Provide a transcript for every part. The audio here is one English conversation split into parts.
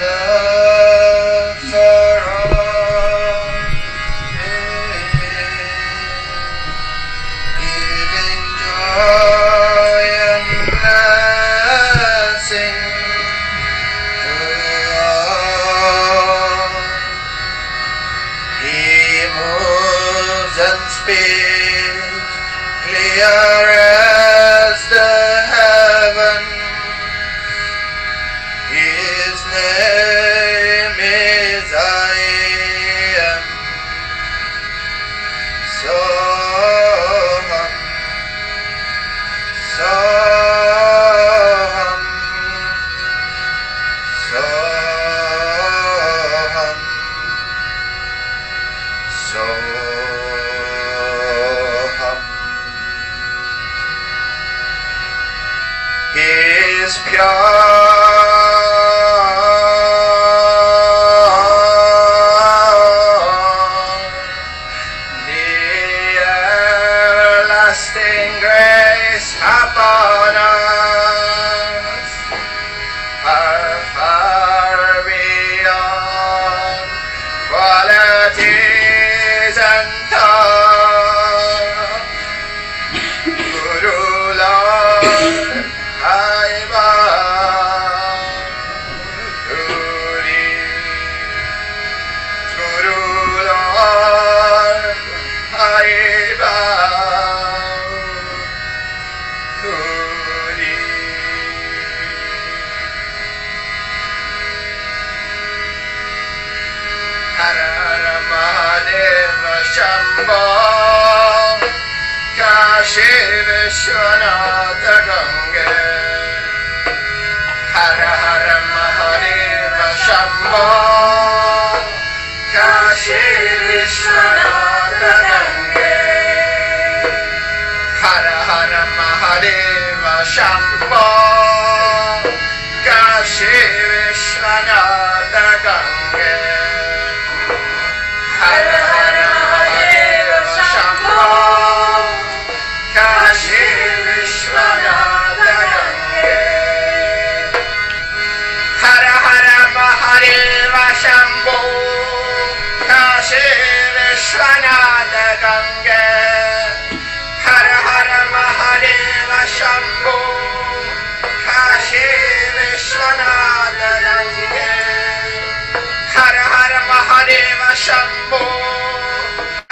love for all, giving joy and blessing to all. He moves and speaks clear as the heaven. His name is I am. Soham, Soham, Soham, Soham. He is pure. Grace upon us, far, far beyond qualities and thought. Guru Lord, I bow to thee. Guru Lord, I bow. Shambho, Kashi Vishwanatha Gange. Hara Hara Mahadeva Shambho, Kashi Vishwanatha Gange. Hara Hara Mahadeva Shambho, Kashi Vishwanatha Gange. Hara Hara Mahadeva Shambho, Kashi Vishwanatha Gange. Hara Hara Mahadeva Shambho, Kashi Vishwanatha Gange. Hara Hara Mahadeva Shambho, Kashi Vishwanatha Gange. Hara Hara Mahadeva Shambho,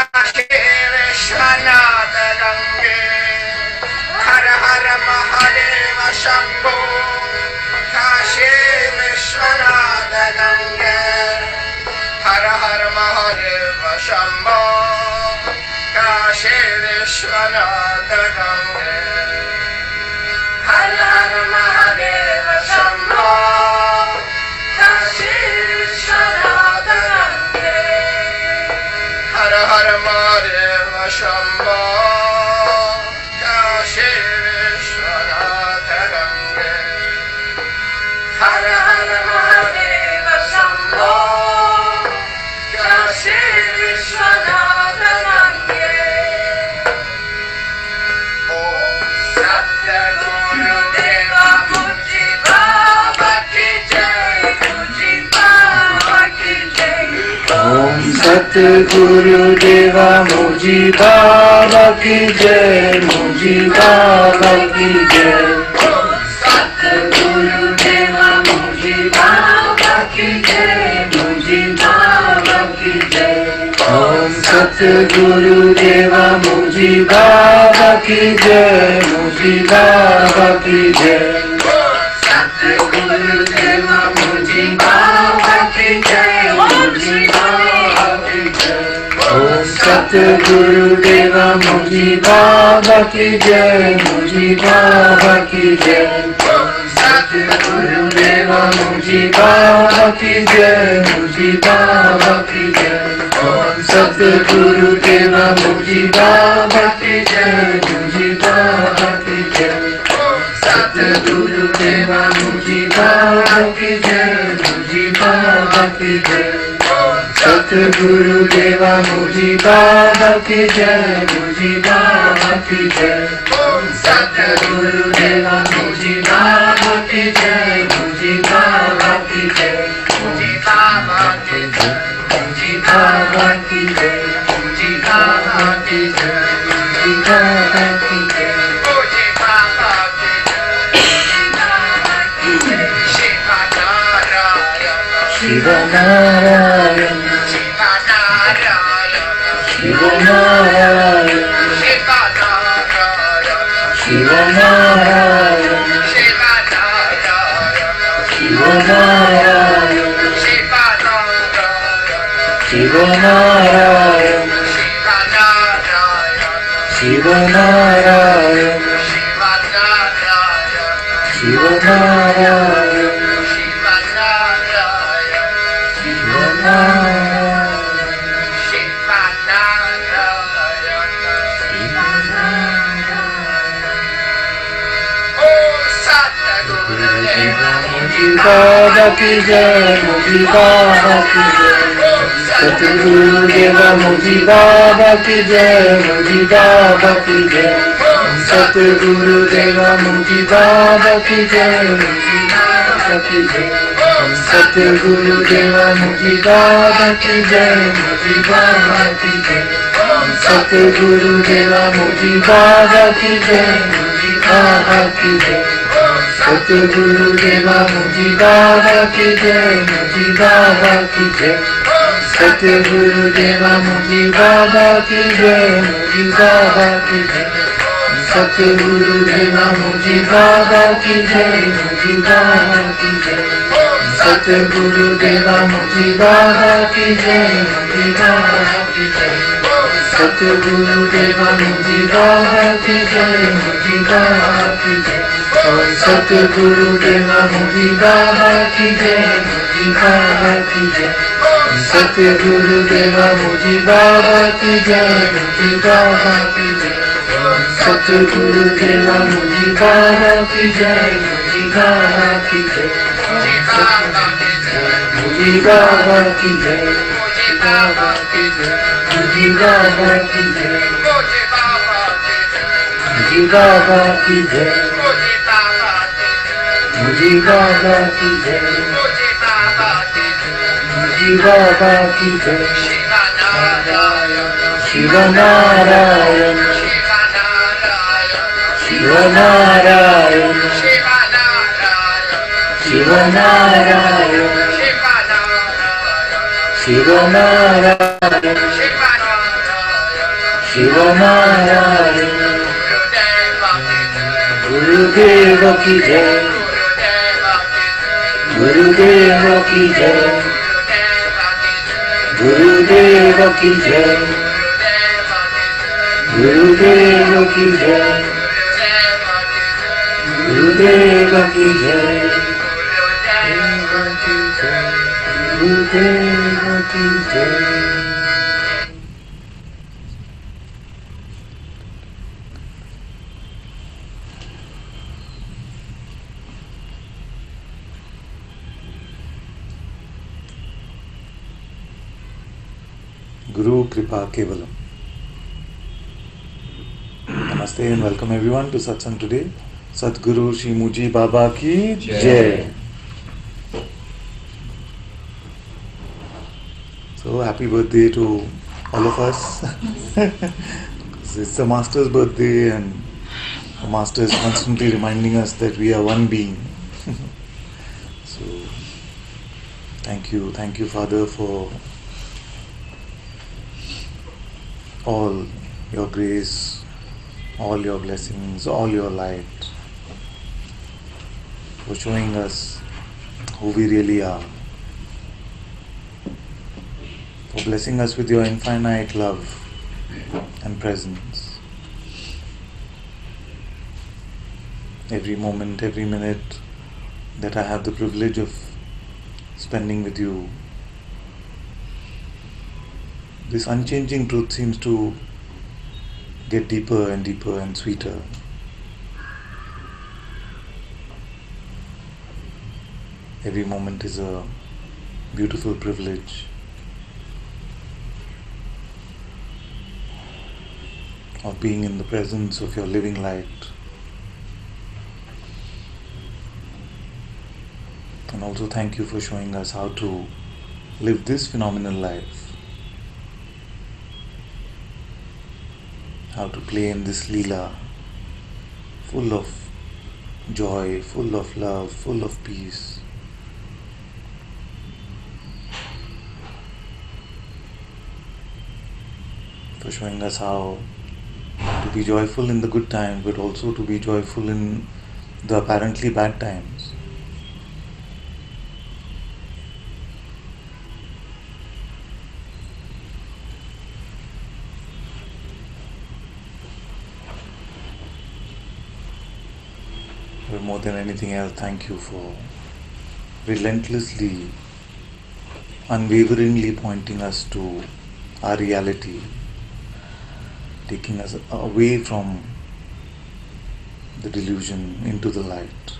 Kashi Vishwanatha Gange. Hara Hara Mahadeva Shambho, Kashi Vishwanatha Gange. Hara Hara Mahadeva Shambho, Kashi Vishwanatha Gange. Hara Hara Mahadeva Shambho, Kashi Vishwanatha Gange. Hara Hara Mahadeva Shambho, Kashi Vishwanatha Gange. Hara Hara Mahadeva Shambho, Kashi Vishwanatha Gange. Om Satguru Deva Moojibaba ki jai, Moojibaba ki jai. Om Satguru Deva Moojibaba ki jai, Moojibaba ki jai. Om Satguru Deva Moojibaba ki jai, Moojibaba ki jai. Om Satguru Deva Moojibaba ki jai, Moojibaba ki jai. Satguru Deva Moojibaba ki jai, Moojibaba ki jai. Om Satguru Deva Moojibaba ki jai, Moojibaba ki jai. Om Satguru Deva Moojibaba ki jai, Moojibaba ki jai. Om Satguru Deva Moojibaba ki jai, Moojibaba ki jai. Om Satguru Deva Moojibaba ki jai, Moojibaba ki jai. Satguru Deva Moojibaba ki jai, Moojibaba ki jai. Om Satguru Deva Moojibaba ki jai, Moojibaba ki jai. Shiva Narayana, Shiva Narayana, Shiva Narayana, Shiva Narayana, Shiva Narayana, Shiva Narayana, Shiva Narayana, Shiva Moojibaba ki jai, Moojibaba ki jai, Satguru Deva Moojibaba ki jai, Moojibaba ki jai, Satguru Deva Moojibaba ki jai, Moojibaba ki jai, Satguru Deva Moojibaba ki jai, Moojibaba ki jai, Satguru Deva Moojibaba ki jai, Moojibaba ki jai, Satguru Deva Moojibaba ki jai, Moojibaba ki jai, Satguru Deva Moojibaba ki jai, Moojibaba ki jai, Satguru Deva Moojibaba ki jai, Moojibaba ki jai, Satguru Deva Moojibaba ki jai, Moojibaba ki jai, Satguru Deva Moojibaba ki jai, Moojibaba ki jai, Satguru Deva Moojibaba ki jai, Moojibaba ki jai, Satguru Deva Moojibaba ki jai, Moojibaba ki jai, Satguru Deva Moojibaba ki jai, Moojibaba ki jai, Moojibaba ki jai, Moojibaba ki jai, Moojibaba ki jai, Moojibaba ki jai, Moojibaba ki jai, Moojibaba ki jai, Shiva Narayana, Shiva Narayana, Shiva Narayana, Shiva Narayana, Shiva Narayana, Gurudeva ki jai, Gurudeva ki jai, Gurudeva ki jai, Gurudeva ki jai, Gurudeva ki jai, Gurudeva ki jai. Guru Kripa Kevalam. Namaste and welcome everyone to Satsang today. Satguru Shri Moojibaba ki Jai. So happy birthday to all of us. It's the Master's birthday and the Master is constantly reminding us that we are one being. So thank you Father for all your grace, all your blessings, all your light, for showing us who we really are, for blessing us with your infinite love and presence. Every moment, every minute that I have the privilege of spending with you, this unchanging truth seems to get deeper and deeper and sweeter. Every moment is a beautiful privilege of being in the presence of your living light. And also thank you for showing us how to live this phenomenal life. How to play in this Leela, full of joy, full of love, full of peace. for showing us how to be joyful in the good times, but also to be joyful in the apparently bad times. But more than anything else, thank you for relentlessly, unwaveringly pointing us to our reality, taking us away from the delusion into the light.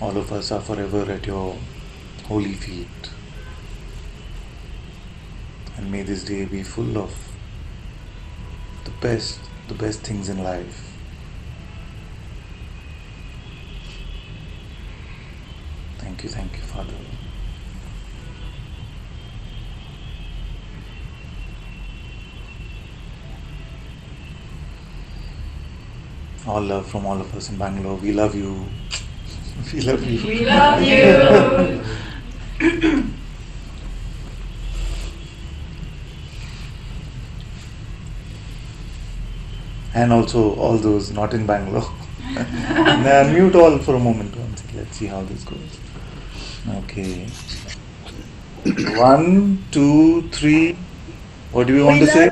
All of us are forever at your holy feet. And may this day be full of the best things in life. Thank you, Father. All love from all of us in Bangalore. We love you. We love you. We love you. And also all those not in Bangalore. Now, mute all for a moment. Let's see how this goes. Okay. 1, 2, 3. What do we want to say?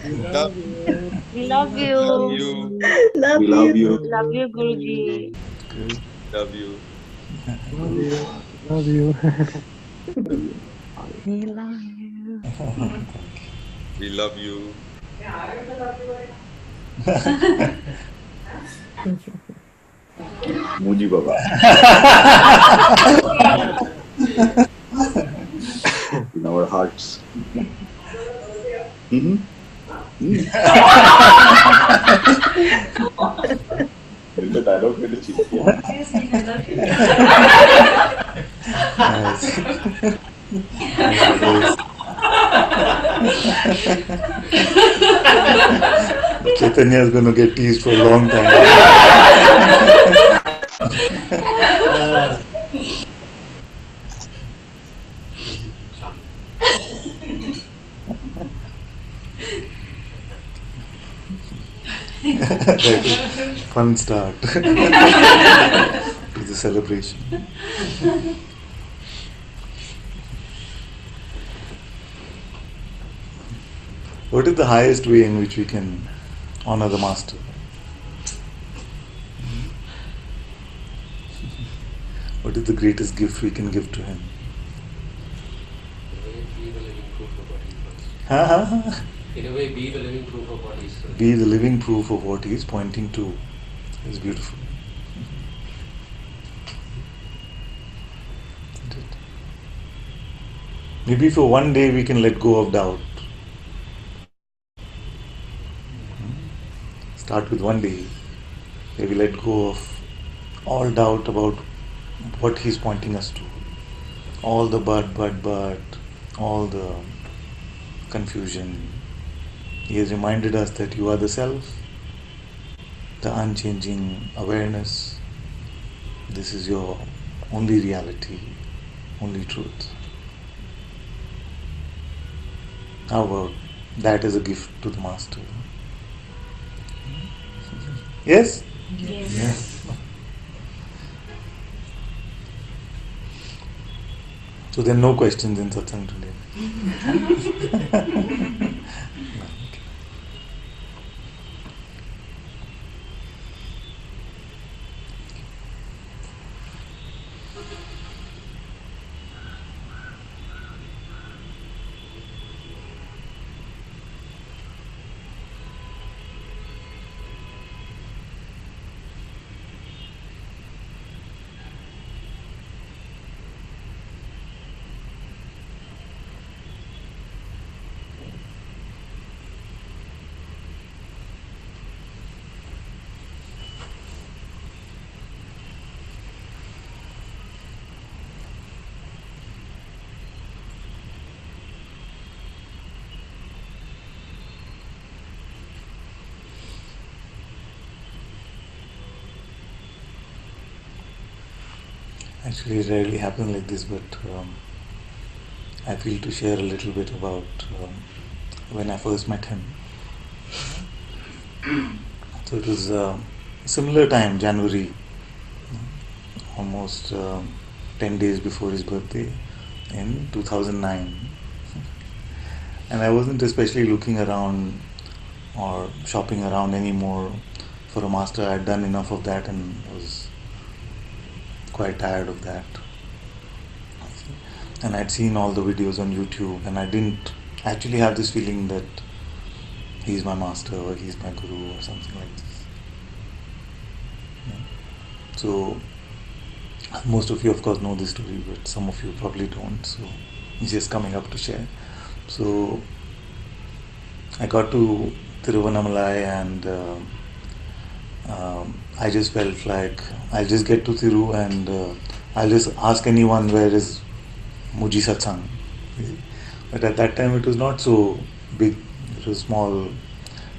Love you. We love you. Love you. Love We you. love you. Love you, Guruji. Good. Love you. Love you. Love you. We love you. We love you. Moojibaba. In our hearts. Mm-hmm. The dialogue with the chief. Chaitanya is going to get teased for a long time. Fun start to the celebration. What is the highest way in which we can honor the Master? What is the greatest gift we can give to him? In a way, be the living proof of what he said. Be the living proof of what he is pointing to. It's beautiful. Isn't it? Maybe for one day we can let go of doubt. Start with one day where we let go of all doubt about what he's pointing us to. All the but, all the confusion. He has reminded us that you are the self, the unchanging awareness. This is your only reality, only truth. How about that as a gift to the Master? Yes? Yes. So there are no questions in Satsang today. Actually, it rarely happens like this, but I feel to share a little bit about when I first met him. So it was similar time, January, almost 10 days before his birthday in 2009. And I wasn't especially looking around or shopping around anymore for a master. I had done enough of that and was quite tired of that. And I'd seen all the videos on YouTube, and I didn't actually have this feeling that he's my master or he's my guru or something like this. Yeah. So most of you of course know this story, but some of you probably don't, so it's just coming up to share. So I got to Tiruvannamalai and I just felt like I'll just get to Thiru and I'll just ask anyone where is Mooji Satsang. But at that time it was not so big. It was a small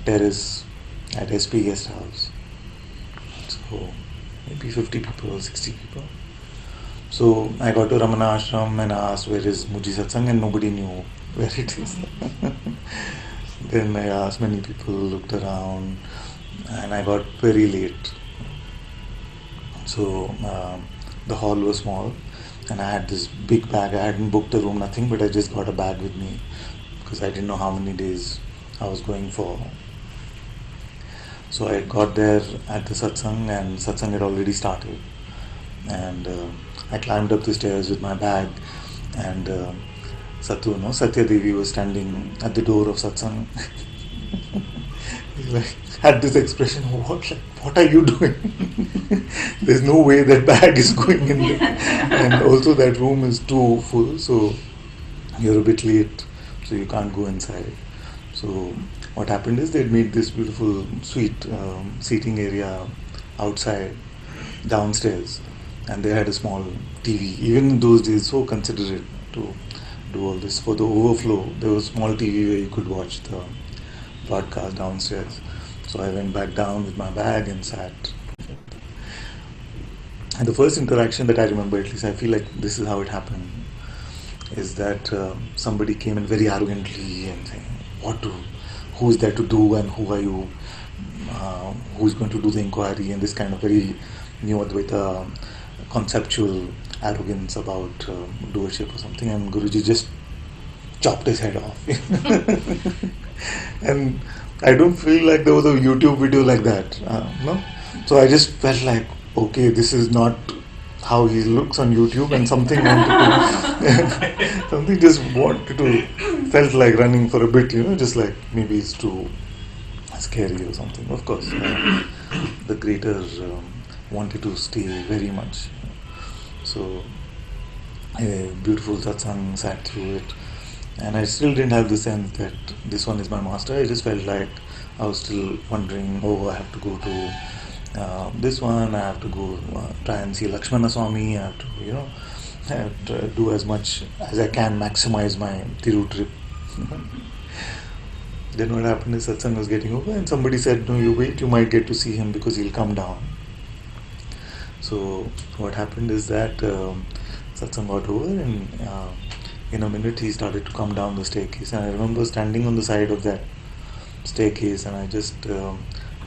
terrace at SP Guest House. So maybe 50 people or 60 people. So I got to Ramana Ashram and I asked where is Mooji Satsang, and nobody knew where it is. Then I asked many people, looked around, and I got very late. So the hall was small and I had this big bag. I hadn't booked a room, nothing, but I just got a bag with me because I didn't know how many days I was going for. So I got there at the satsang and satsang had already started. And I climbed up the stairs with my bag and Satya Devi was standing at the door of satsang. Had this expression, what are you doing? There's no way that bag is going in there. And also that room is too full, so you're a bit late, so you can't go inside. So what happened is they'd made this beautiful suite seating area outside, downstairs, and they had a small TV. Even in those days, so considerate to do all this. For the overflow, there was a small TV where you could watch the broadcast downstairs. So I went back down with my bag and sat. And the first interaction that I remember, at least I feel like this is how it happened, is that somebody came in very arrogantly and saying, who's there to do and who are you? Who's going to do the inquiry? And this kind of very new Advaita conceptual arrogance about doership or something. And Guruji just chopped his head off. And I don't feel like there was a YouTube video like that. No? So I just felt like, okay, this is not how he looks on YouTube, and something felt like running for a bit, just like maybe it's too scary or something. Of course, the creator wanted to stay very much. So a beautiful satsang sat through it. And I still didn't have the sense that this one is my master. I just felt like I was still wondering, I have to go to this one, I have to go try and see Lakshmana Swami, I have to do as much as I can, maximize my Thiru trip. Then what happened is satsang was getting over and somebody said, no, you wait, you might get to see him because he'll come down. So what happened is that satsang got over and in a minute he started to come down the staircase, and I remember standing on the side of that staircase and I just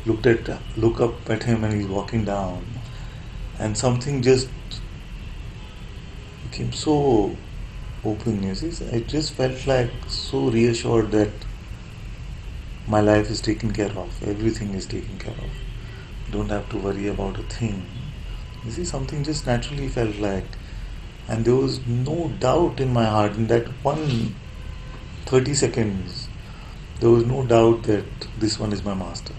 look up at him and he's walking down, and something just became so open. I just felt like so reassured that my life is taken care of, everything is taken care of, don't have to worry about a thing. Something just naturally felt like. And there was no doubt in my heart, in that 30 seconds, there was no doubt that this one is my master.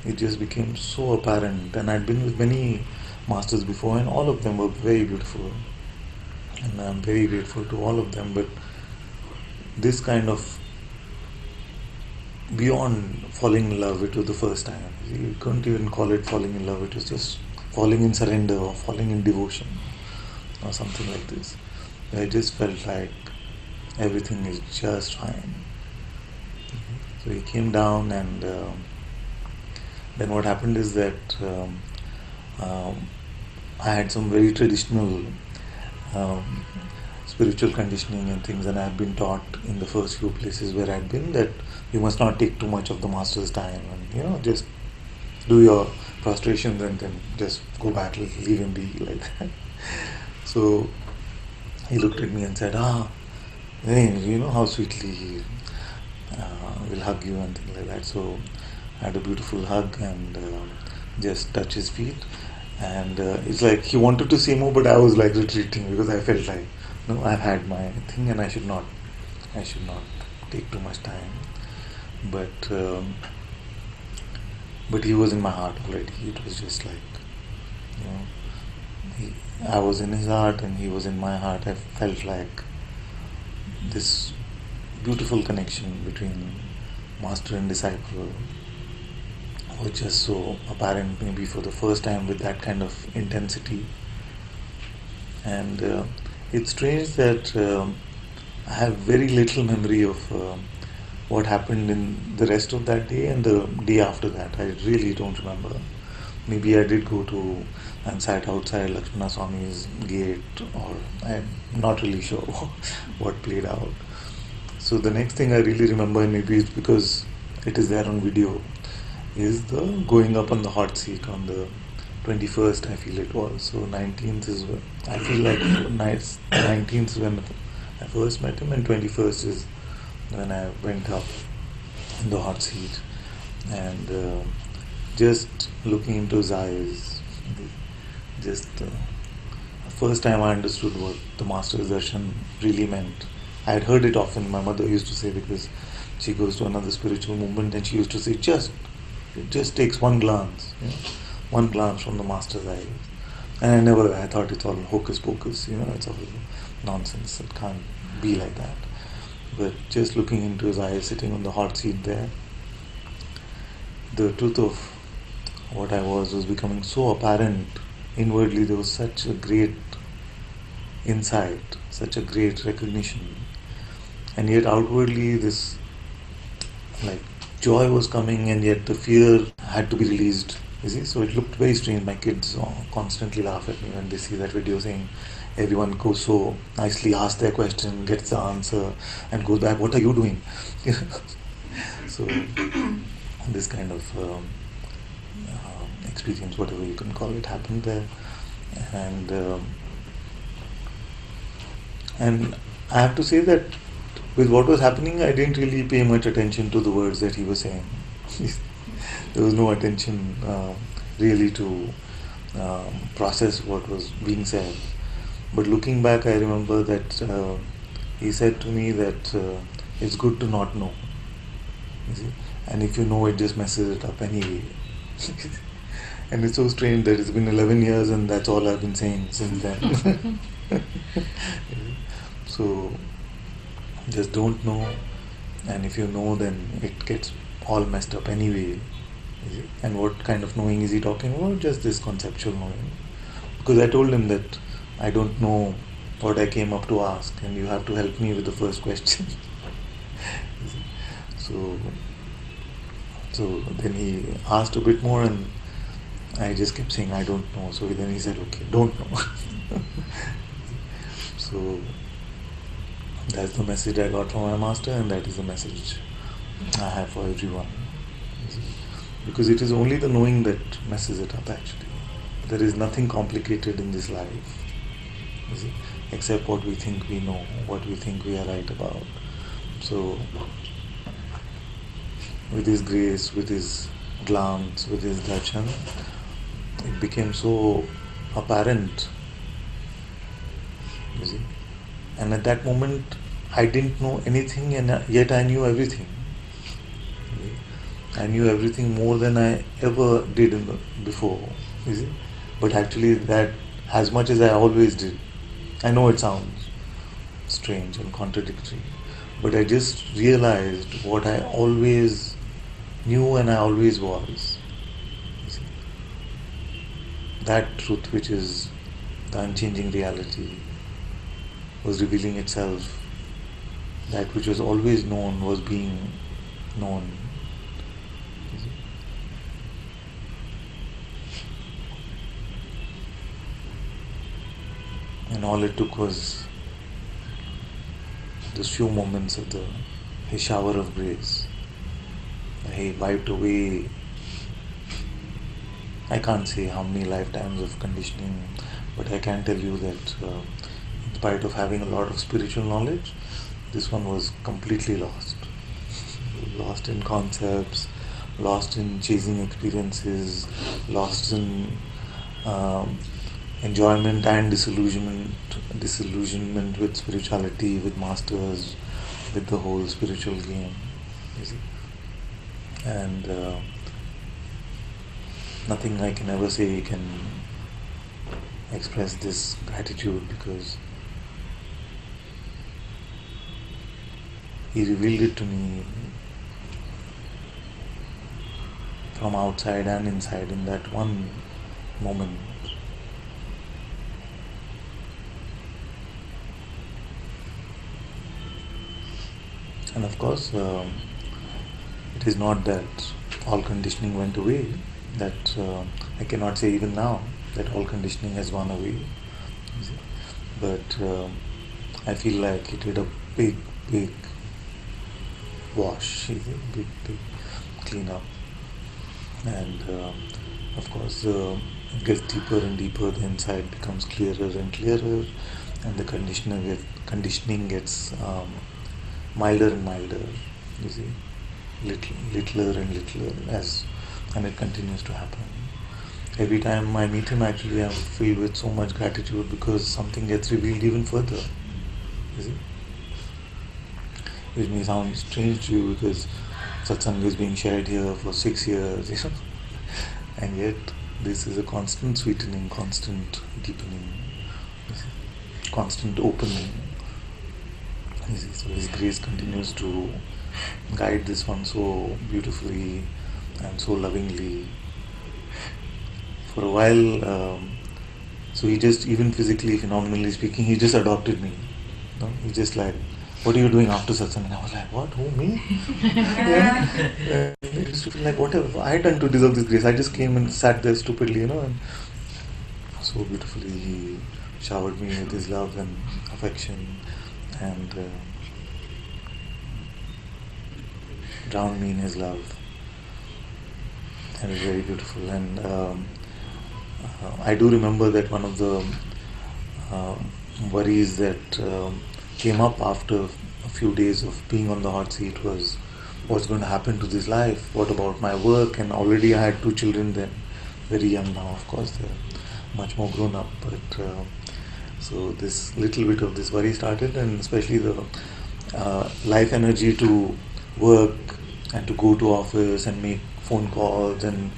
It just became so apparent, and I'd been with many masters before and all of them were very beautiful. And I'm very grateful to all of them, but this kind of beyond falling in love, it was the first time. You couldn't even call it falling in love, it was just falling in surrender or falling in devotion, or something like this. I just felt like everything is just fine. So he came down, and then what happened is that I had some very traditional spiritual conditioning and things, and I've been taught in the first few places where I've been that you must not take too much of the master's time, and just do your prostrations and then just go back, leave him be, like that. So he looked at me and said, hey, how sweetly he will hug you and things like that. So I had a beautiful hug and just touch his feet. And it's like he wanted to say more, but I was like retreating because I felt like, no, I've had my thing and I should not take too much time. But he was in my heart already. It was just like, I was in his heart and he was in my heart. I felt like this beautiful connection between master and disciple was just so apparent, maybe for the first time with that kind of intensity. And it's strange that I have very little memory of what happened in the rest of that day and the day after that. I really don't remember. Maybe I did go to and sat outside Lakshmana Swami's gate, or I'm not really sure what played out. So the next thing I really remember, and maybe it's because it is there on video, is the going up on the hot seat on the 21st, I feel it was. So 19th is when, I feel like 19th is when I first met him, and 21st is when I went up in the hot seat. And just looking into his eyes, just first time I understood what the Master's Darshan really meant. I had heard it often. My mother used to say, because she goes to another spiritual movement, and she used to say, it just takes one glance, one glance from the Master's eyes. And I thought it's all hocus pocus, it's all nonsense. It can't be like that. But just looking into his eyes, sitting on the hot seat there, the truth of what I was becoming so apparent. Inwardly there was such a great insight, such a great recognition, and yet outwardly this joy was coming, and yet the fear had to be released. You see, so it looked very strange. My kids constantly laugh at me when they see that video, saying everyone goes so nicely, asks their question, gets the answer, and goes back, what are you doing? So this kind of experience, whatever you can call it, happened there. And I have to say that with what was happening, I didn't really pay much attention to the words that he was saying. There was no attention really to process what was being said. But looking back, I remember that he said to me that it's good to not know. You see? And if you know, it just messes it up anyway. And it's so strange that it's been 11 years and that's all I've been saying since then. So just don't know, and if you know, then it gets all messed up anyway. And what kind of knowing is he talking about? Just this conceptual knowing. Because I told him that I don't know what I came up to ask, and you have to help me with the first question. So then he asked a bit more, and I just kept saying, I don't know. So then he said, okay, don't know. So that's the message I got from my master, and that is the message I have for everyone. Because it is only the knowing that messes it up, actually. There is nothing complicated in this life, except what we think we know, what we think we are right about. So with his grace, with his glance, with his darshan, it became so apparent, you see. And at that moment, I didn't know anything, and yet I knew everything. I knew everything more than I ever did before, you see. But actually, that as much as I always did. I know it sounds strange and contradictory, but I just realized what I always knew and I always was. That truth, which is the unchanging reality, was revealing itself. That which was always known was being known. And all it took was those few moments of his shower of grace. He wiped away, I can't say how many lifetimes of conditioning, but I can tell you that in spite of having a lot of spiritual knowledge, this one was completely lost. Lost in concepts, lost in chasing experiences, lost in enjoyment and disillusionment with spirituality, with masters, with the whole spiritual game. You see? And nothing I can ever say can express this gratitude, because he revealed it to me from outside and inside in that one moment. And of course, it is not that all conditioning went away, that I cannot say even now that all conditioning has gone away. You see? But I feel like it did a big wash, you see, big clean up. And of course, it gets deeper and deeper, the inside becomes clearer and clearer, and the conditioning gets milder and milder, you see, littler and littler, and it continues to happen. Every time I meet him, actually, I'm filled with so much gratitude, because something gets revealed even further, you see. Which may sound strange to you, because Satsang is being shared here for 6 years, you know, and yet this is a constant sweetening, constant deepening, constant opening. You see, so His grace continues to guide this one so beautifully and so lovingly. For a while, so he just, even physically, phenomenally speaking, he just adopted me. You know? He just like, what are you doing after Satsang? And I was like, what? Who, me? Yeah. It used to feel like, what have I done to deserve this grace? I just came and sat there stupidly, you know, and so beautifully he showered me with his love and affection, and drowned me in his love. And it was very beautiful. And I do remember that one of the worries that came up after a few days of being on the hot seat was, what's going to happen to this life? What about my work? And already I had 2 children then, very young now, of course, they're much more grown up. But so this little bit of this worry started, and especially the life energy to work and to go to office and make phone calls and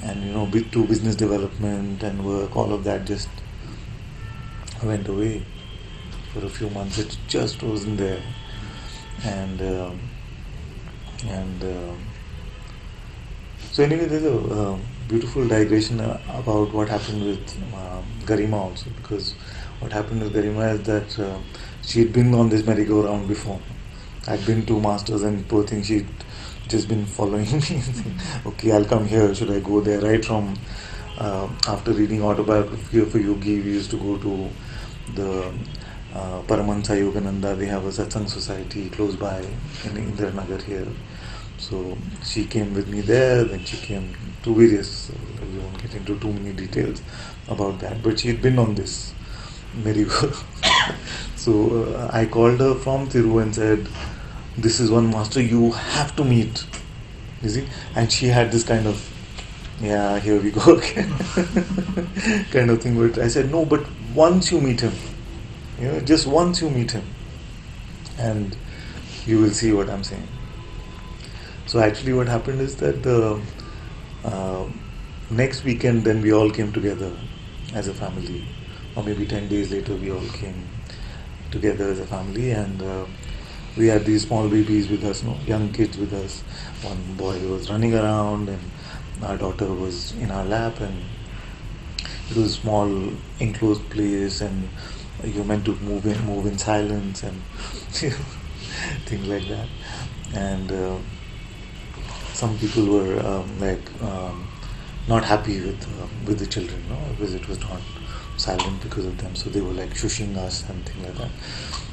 you know, do business development and work, all of that just went away for a few months. It just wasn't there. And so anyway, there's a beautiful digression about what happened with Garima also, because what happened with Garima is that she had been on this merry-go-round before. I'd been to masters, and poor thing, she'd just been following me and saying, okay, I'll come here, should I go there? Right from after reading Autobiography of a Yogi, we used to go to the Paramahansa Yogananda. They have a Satsang society close by in Indiranagar here. So she came with me there, then she came to various, we won't get into too many details about that, but she had been on this merry-go. So I called her from Thiru and said, this is one master you have to meet, you see. And she had this kind of, yeah, here we go again kind of thing. But I said, no, but once you meet him, you know, just once you meet him, and you will see what I'm saying. So actually what happened is that the next weekend then we all came together as a family, or maybe 10 days later we all came together as a family, and we had these small babies with us, no, young kids with us. One boy was running around, and our daughter was in our lap, and it was a small enclosed place, and you're meant to move in silence, and things like that. And some people were not happy with the children, no, because it was not silent because of them. So they were like shushing us and things like that.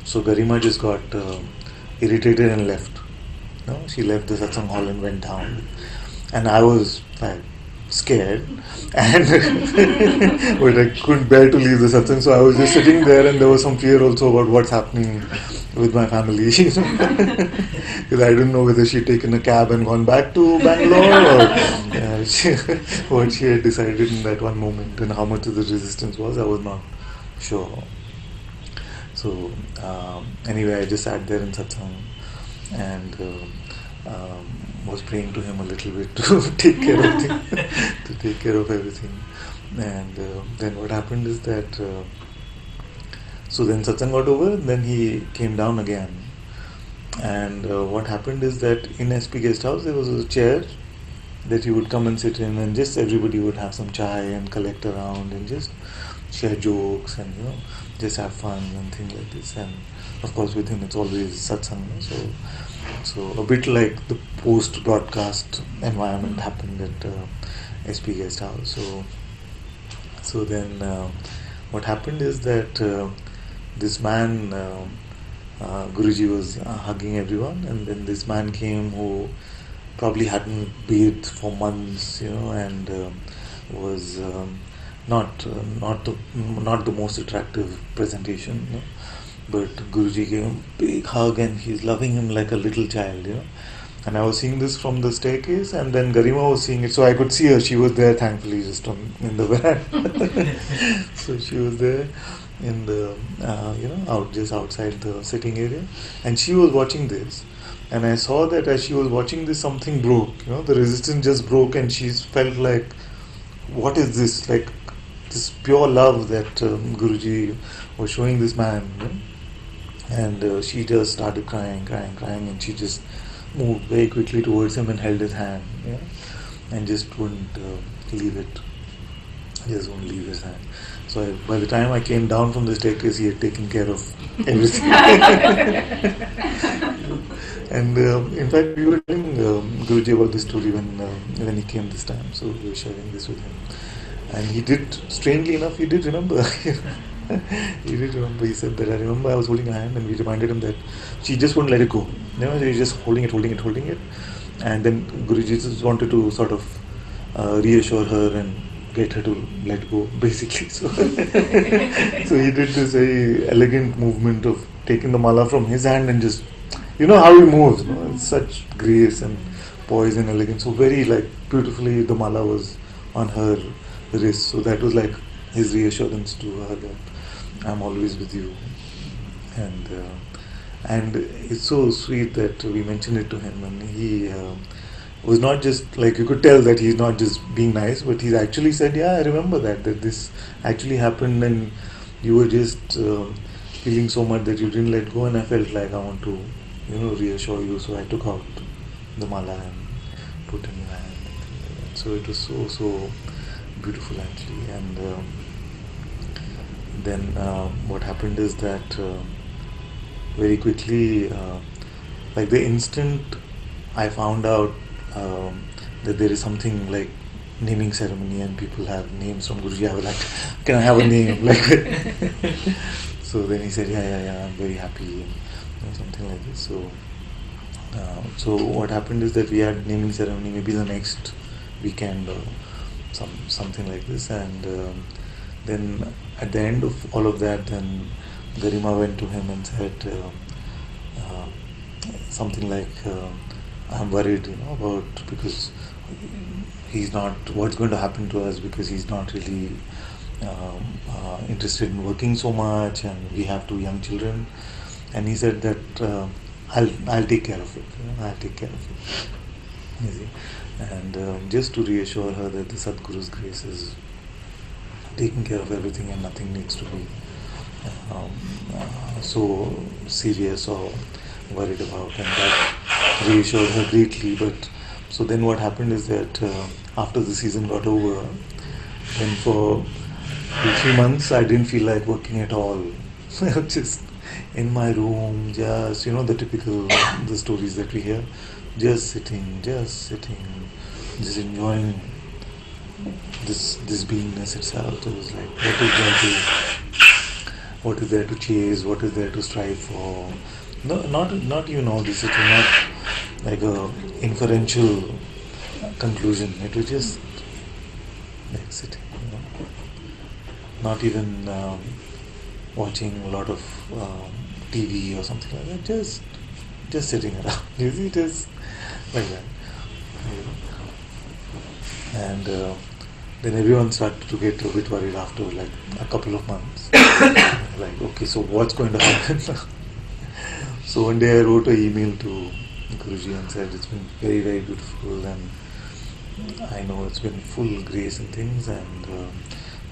So Garima just got irritated and left. No, she left the satsang hall and went down, and I was like scared, and but I couldn't bear to leave the satsang, so I was just sitting there, and there was some fear also about what's happening with my family, because I didn't know whether she'd taken a cab and gone back to Bangalore, or what she had decided in that one moment, and how much of the resistance was, I was not sure. So anyway, I just sat there in satsang and was praying to him a little bit to take care of things, to take care of everything. And then what happened is that so then satsang got over, and then he came down again. And what happened is that in SP guest house there was a chair that you would come and sit in, and just everybody would have some chai and collect around and just share jokes and just have fun and things like this. And of course with him it's always satsang, so a bit like the post broadcast environment happened at SP guest house. So then what happened is that this man Guruji was hugging everyone, and then this man came who probably hadn't bathed for months, and was not the most attractive presentation, but Guruji gave him a big hug and he's loving him like a little child, And I was seeing this from the staircase, and then Garima was seeing it, so I could see her. She was there, thankfully, just in the veranda. So she was there in the just outside the sitting area, and she was watching this. And I saw that as she was watching this, something broke. The resistance just broke, and she felt like, what is this? Like this pure love that Guruji was showing this man. And she just started crying, and she just moved very quickly towards him and held his hand, and just wouldn't leave it. Just wouldn't leave his hand. So by the time I came down from the staircase, he had taken care of everything. And in fact, we were telling Guruji about this story when he came this time. So we were sharing this with him, and he did. Strangely enough, he did remember. He did remember. He said that I remember I was holding her hand, and we reminded him that she just wouldn't let it go. She was just holding it, and then Guruji just wanted to sort of reassure her and get her to let go, basically. So he did this very elegant movement of taking the mala from his hand and just, how he moves, It's such grace and poise and elegance. So very beautifully the mala was on her wrist. So that was like his reassurance to her that I'm always with you. And it's so sweet that we mentioned it to him, and he was not just you could tell that he's not just being nice, but he's actually said, I remember that this actually happened, and you were just feeling so much that you didn't let go, and I felt like I want to reassure you, so I took out the mala and put in your hand. So it was so beautiful actually. And then what happened is that very quickly, the instant I found out that there is something like naming ceremony and people have names from Guruji, I was like, can I have a name? So then he said, yeah, I'm very happy, and something like this. So what happened is that we had naming ceremony maybe the next weekend or something like this, and then at the end of all of that, then Garima went to him and said something like, I'm worried, about, because he's not, what's going to happen to us, because he's not really interested in working so much, and we have 2 young children. And he said that I'll take care of it. I'll take care of it. You see? And just to reassure her that the Sadguru's grace is taking care of everything, and nothing needs to be so serious or worried about, and that reassured her greatly. But so then what happened is that after the season got over, then for 2-3 months I didn't feel like working at all. I was just in my room, just the typical the stories that we hear, just sitting, just enjoying this beingness itself. It was like, what is there to chase, what is there to strive for? No, not even all this. It was not like a inferential conclusion. It was just like sitting, not even watching a lot of TV or something like that. Just sitting around. You see, just like that. And then everyone started to get a bit worried after like a couple of months. Like, okay, so what's going to happen now? So one day I wrote an email to Guruji and said, it's been very, very beautiful, and I know it's been full grace and things, and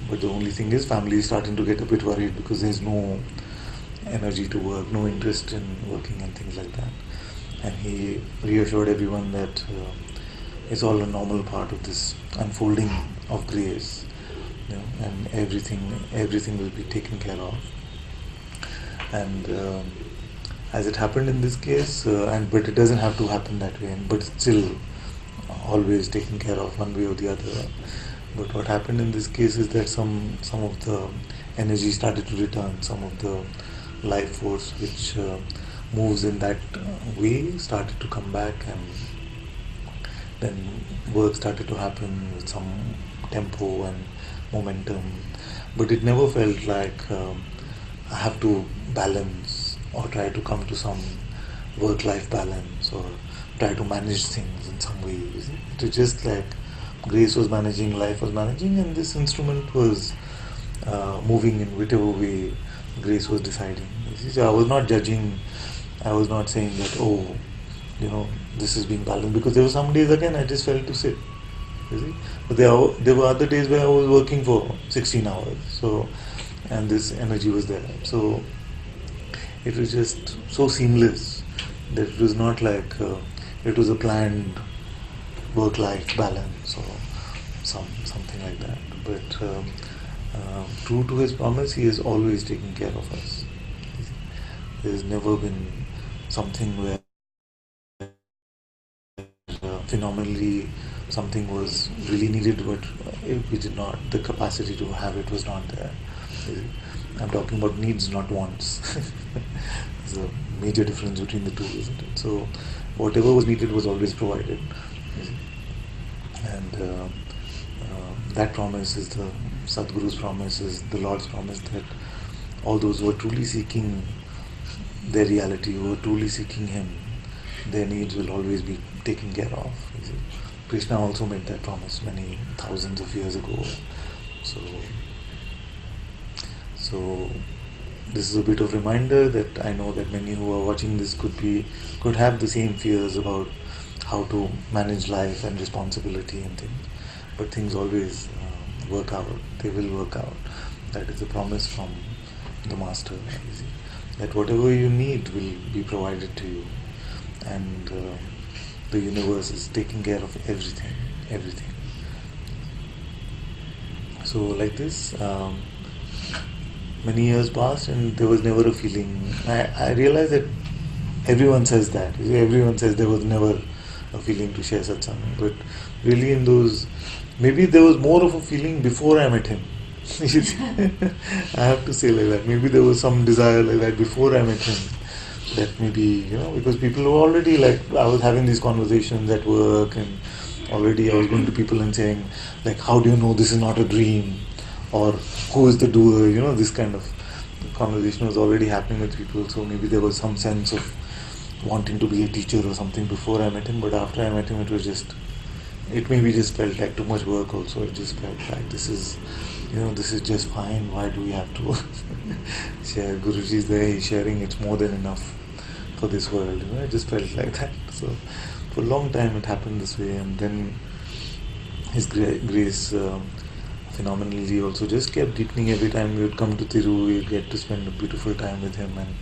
but the only thing is family is starting to get a bit worried because there's no energy to work, no interest in working and things like that. And he reassured everyone that it's all a normal part of this unfolding of grace, and everything will be taken care of. And as it happened in this case, but it doesn't have to happen that way, but it's still always taken care of one way or the other. But what happened in this case is that some of the energy started to return, some of the life force which moves in that way started to come back, and then work started to happen with some tempo and momentum. But it never felt like I have to balance or try to come to some work-life balance or try to manage things in some way. It was just like grace was managing, life was managing, and this instrument was moving in whichever way grace was deciding. So I was not judging, I was not saying that, this is being balanced, because there were some days again I just felt to sit. But there were other days where I was working for 16 hours. So, and this energy was there. So it was just so seamless that it was not like it was a planned work-life balance or something like that. But true to his promise, he has always taken care of us. There's never been something where phenomenally something was really needed, but we did not, the capacity to have it was not there. I'm talking about needs, not wants. There's a major difference between the two, isn't it? So whatever was needed was always provided. And that promise is the Sadguru's promise, is the Lord's promise, that all those who are truly seeking their reality, who are truly seeking Him, their needs will always be taken care of. Krishna also made that promise many thousands of years ago. So this is a bit of reminder that I know that many who are watching this could have the same fears about how to manage life and responsibility and things. But things always work out. They will work out. That is a promise from the Master. That whatever you need will be provided to you. And the universe is taking care of everything. So like this, many years passed and there was never a feeling. I realized that everyone says that. Everyone says there was never a feeling to share satsang. But really in those, maybe there was more of a feeling before I met him. I have to say like that. Maybe there was some desire like that before I met him. That maybe, because people were already like, I was having these conversations at work, and already I was going to people and saying, like, how do you know this is not a dream? Or who is the doer? This kind of conversation was already happening with people. So maybe there was some sense of wanting to be a teacher or something before I met him. But after I met him, it maybe just felt like too much work also. It just felt like this is just fine. Why do we have to share? Guruji is there, he's sharing, it's more than enough for this world. It just felt like that. So for a long time it happened this way, and then his grace phenomenally also just kept deepening. Every time we would come to Thiru, we would get to spend a beautiful time with him, and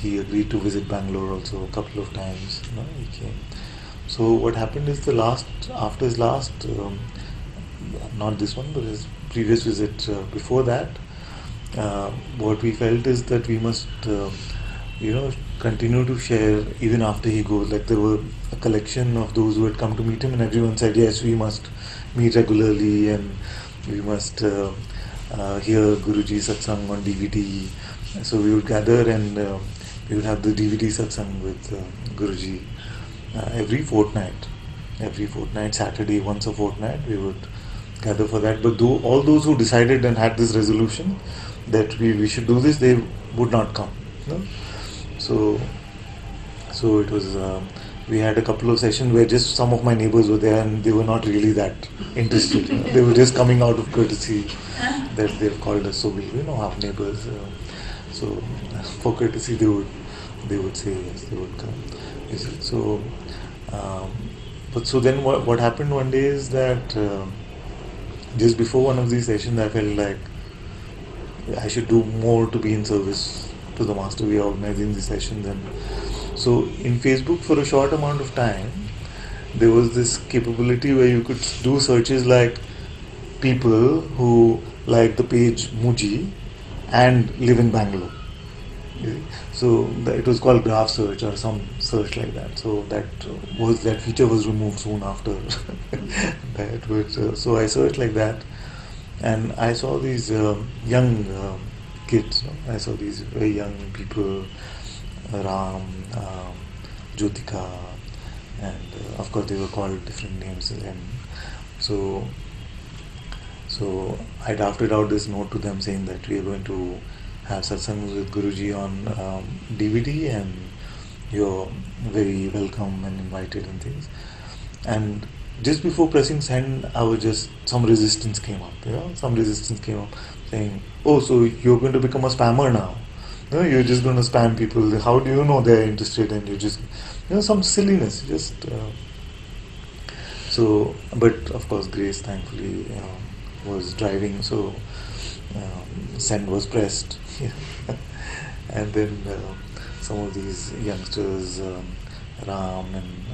he agreed to visit Bangalore also a couple of times. He came. So what happened is after his last, not this one, but his previous visit before that, what we felt is that we must, continue to share even after he goes. Like there were a collection of those who had come to meet him, and everyone said, yes, we must meet regularly, and we must hear Guruji Satsang on DVD. So we would gather, and we would have the DVD Satsang with Guruji every fortnight. Every fortnight, Saturday, once a fortnight, we would gather for that. But all those who decided and had this resolution that we should do this, they would not come. No? So it was. We had a couple of sessions where just some of my neighbors were there, and they were not really that interested. They were just coming out of courtesy that they've called us. So we, have neighbors. So for courtesy, they would say yes, they would come. You see? So, but so then what happened one day is that just before one of these sessions, I felt like I should do more to be in service to the Master. We are organizing these sessions, and so in Facebook for a short amount of time, there was this capability where you could do searches like people who like the page Mooji and live in Bangalore. So it was called graph search or some search like that. So that feature was removed soon after that. But, so I searched like that, and I saw these young kids. I saw these very young people, Ram, Jyotika, and of course they were called different names. And so I drafted out this note to them saying that we are going to have satsang with Guruji on DVD, and you're very welcome and invited and things. And just before pressing send, some resistance came up. Some resistance came up saying, "Oh, so you're going to become a spammer now? No, you're just going to spam people. How do you know they're interested?" And you just, some silliness. So, but of course, Grace thankfully was driving, so send was pressed. And then some of these youngsters, Ram and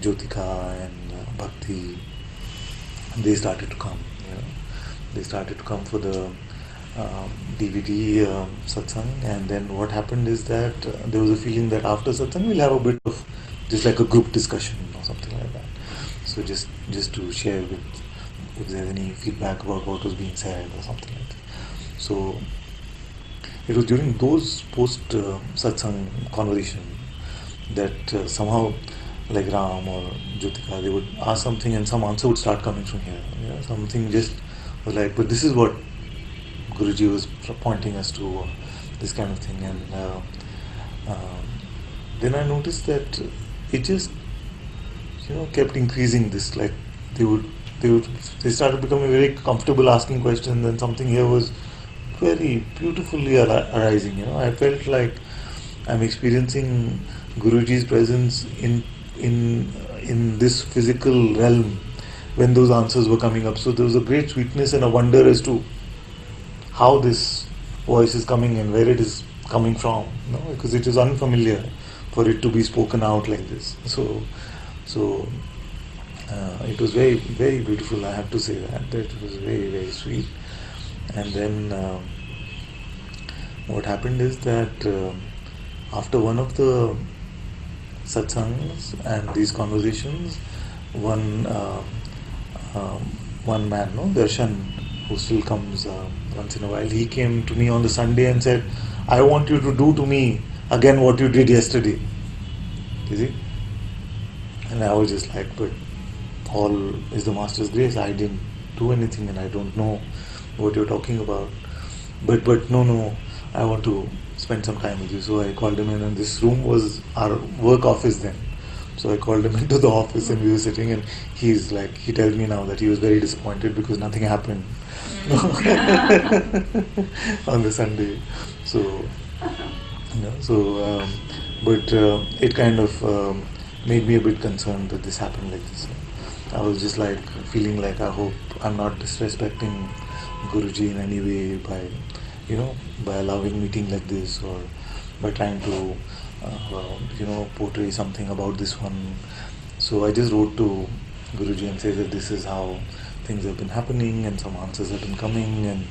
Jyotika and Bhakti, they started to come. They started to come for the DVD satsang, and then what happened is that there was a feeling that after satsang we'll have a bit of just like a group discussion or something like that. So just to share with if there's any feedback about what was being said or something like that. So it was during those post satsang conversation that somehow like Ram or Jyotika, they would ask something and some answer would start coming from here. Something just was like, but this is what Guruji was pointing us to, or this kind of thing. And then I noticed that it just kept increasing. This, like they started becoming very comfortable asking questions, and something here was very beautifully arising. I felt like I'm experiencing Guruji's presence in this physical realm when those answers were coming up. So there was a great sweetness and a wonder as to how this voice is coming and where it is coming from, because it is unfamiliar for it to be spoken out like this. So it was very, very beautiful. I have to say that it was very, very sweet. And then what happened is that after one of the satsangs and these conversations, one man, Darshan, who still comes once in a while, he came to me on the Sunday and said, "I want you to do to me again what you did yesterday." You see? And I was just like, but all is the Master's grace. I didn't do anything and I don't know what you're talking about. But no, I want to spend some time with you. So I called him in, and this room was our work office then. So I called him into the office, and we were sitting, and he tells me now that he was very disappointed because nothing happened on the Sunday. But it kind of made me a bit concerned that this happened like this. I was just like feeling like I hope I'm not disrespecting Guruji in any way by allowing meeting like this, or by trying to portray something about this one. So I just wrote to Guruji and said that this is how things have been happening and some answers have been coming, and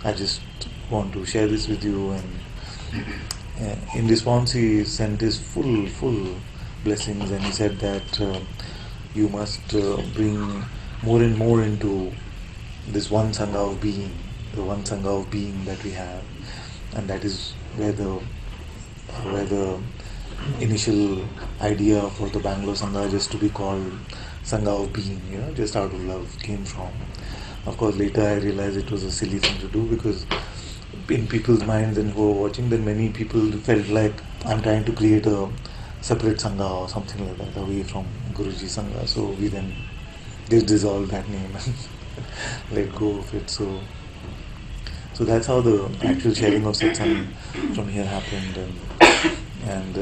I just want to share this with you. And in response he sent his full blessings, and he said that you must bring more and more into this one Sangha of being, the one Sangha of being that we have, and that is where the initial idea for the Bangalore Sangha just to be called Sangha of being, just out of love came from. Of course, later I realized it was a silly thing to do, because in people's minds and who were watching, then many people felt like I'm trying to create a separate Sangha or something like that away from Guruji Sangha. So we then just dissolved that name and let go of it. So that's how the actual sharing of satsang from here happened, and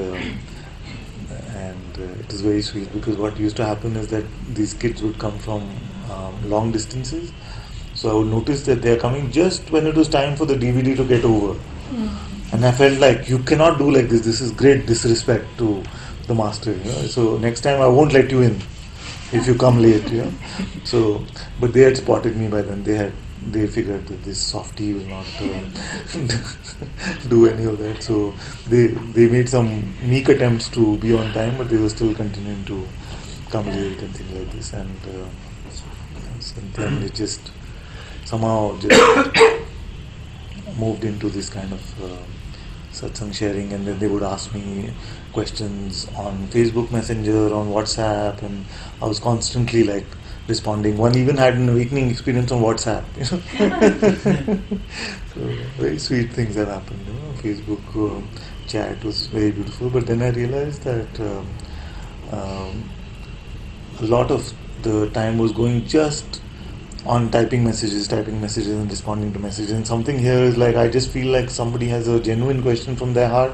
it is very sweet, because what used to happen is that these kids would come from long distances. So I would notice that they are coming just when it was time for the DVD to get over. And I felt like, you cannot do like this. This is great disrespect to the master. So next time I won't let you in if you come late. So, but they had spotted me by then. They figured that this softie will not do any of that. So they made some meek attempts to be on time, but they were still continuing to come late and things like this. And then it just somehow just moved into this kind of satsang sharing, and then they would ask me questions on Facebook Messenger, on WhatsApp, and I was constantly like responding. One even had an awakening experience on WhatsApp. So very sweet things have happened. Facebook chat was very beautiful, but then I realized that a lot of the time was going just on typing messages and responding to messages. And something here is like, I just feel like somebody has a genuine question from their heart.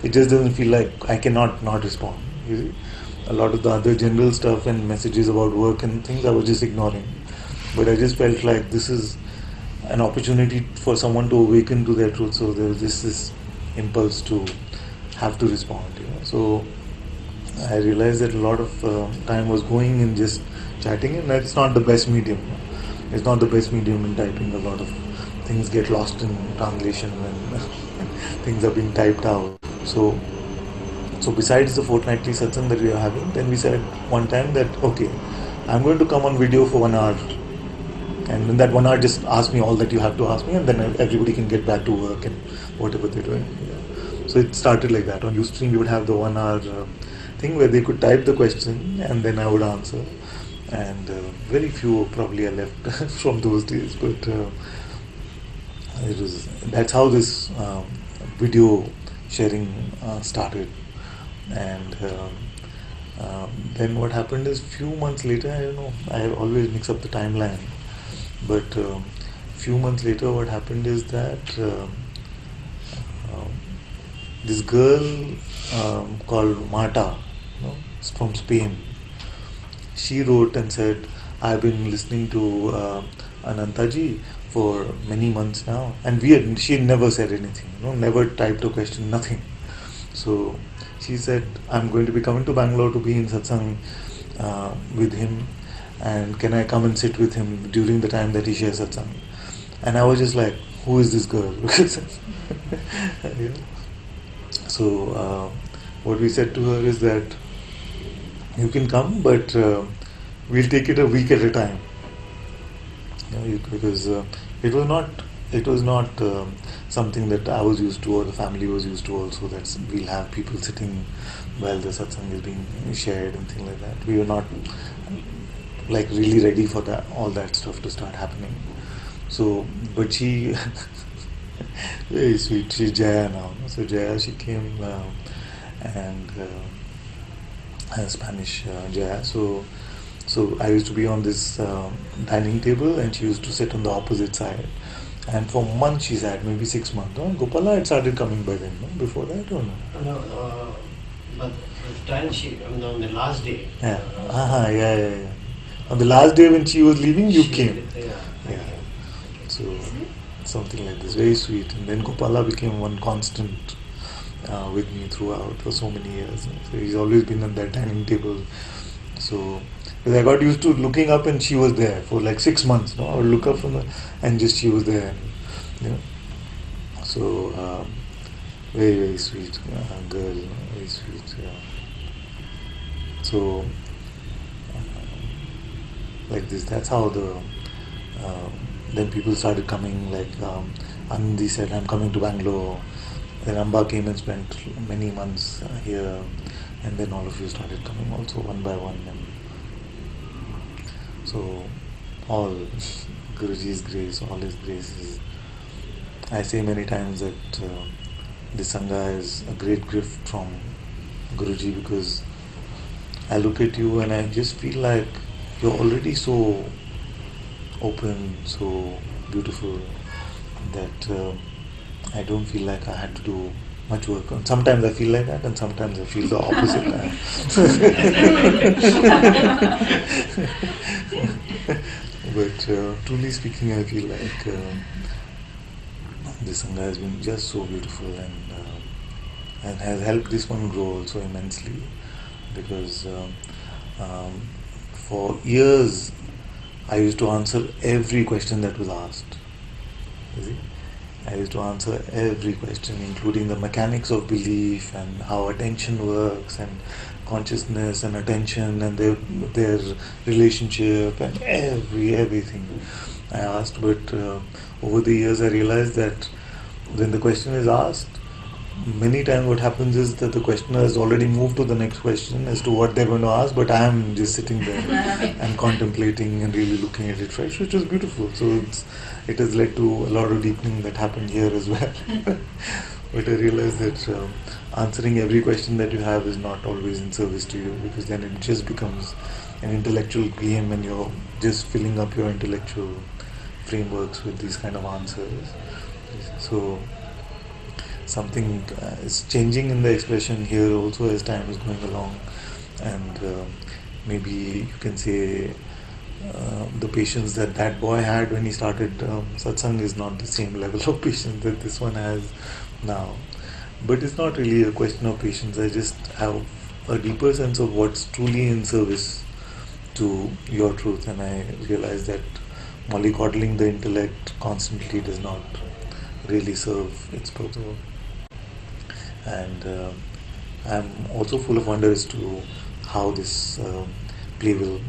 It just doesn't feel like I cannot not respond. You see? A lot of the other general stuff and messages about work and things I was just ignoring. But I just felt like this is an opportunity for someone to awaken to their truth. So there was just this impulse to have to respond. So I realized that a lot of time was going in just chatting, and that's not the best medium. It's not the best medium in typing. A lot of things get lost in translation when things are being typed out. So besides the fortnightly satsang that we are having, then we said one time that, okay, I'm going to come on video for 1 hour. And in that 1 hour, just ask me all that you have to ask me, and then everybody can get back to work and whatever they're doing. So it started like that. On Ustream, we would have the 1 hour thing where they could type the question and then I would answer. And very few probably are left from those days, but that's how this video sharing started. And then what happened is, few months later, I don't know, I always mix up the timeline, but few months later what happened is that this girl called Marta, from Spain, she wrote and said, I've been listening to Ananta-ji for many months now, and she had never said anything, never typed a question, nothing. So she said, I'm going to be coming to Bangalore to be in satsang with him, and can I come and sit with him during the time that he shares satsang? And I was just like, who is this girl? So what we said to her is that you can come, but we'll take it a week at a time. Because it was not something that I was used to or the family was used to also, that we'll have people sitting while the satsang is being shared and things like that. We were not like really ready for that, all that stuff to start happening. So, but she very sweet, she's Jaya now. So Jaya, she came and Spanish Jaya. So I used to be on this dining table and she used to sit on the opposite side. And for months she sat, maybe 6 months. Gopala had started coming by then, before that or no? No, but then on the last day. Yeah. On the last day when she was leaving, you came. Yeah. So something like this, very sweet. And then Gopala became one constant with me throughout for so many years. So he's always been on that dining table. So I got used to looking up and she was there for like 6 months. I would look up and just she was there. So very, very sweet girl, very sweet. So like this. That's how then people started coming, like Anandi said, I'm coming to Bangalore. Then Amba came and spent many months here, and then all of you started coming also one by one. And so all Guruji's grace, all his graces. I say many times that this Sangha is a great gift from Guruji, because I look at you and I just feel like you're already so open, so beautiful, that I don't feel like I had to do much work. And sometimes I feel like that, and sometimes I feel the opposite. But truly speaking, I feel like this Sangha has been just so beautiful, and has helped this one grow also immensely, because for years I used to answer every question that was asked. You see? I used to answer every question, including the mechanics of belief and how attention works, and consciousness and attention and their relationship, and everything I asked. But over the years I realized that when the question is asked, many times what happens is that the questioner has already moved to the next question as to what they're going to ask, but I am just sitting there and contemplating and really looking at it fresh, which was beautiful. So it has led to a lot of deepening that happened here as well. But I realized that answering every question that you have is not always in service to you, because then it just becomes an intellectual game, and you're just filling up your intellectual frameworks with these kind of answers. So something is changing in the expression here also as time is going along, and maybe you can say the patience that boy had when he started Satsang is not the same level of patience that this one has now. But it's not really a question of patience. I just have a deeper sense of what's truly in service to your truth, and I realize that mollycoddling the intellect constantly does not really serve its purpose. And I'm also full of wonder as to how this play will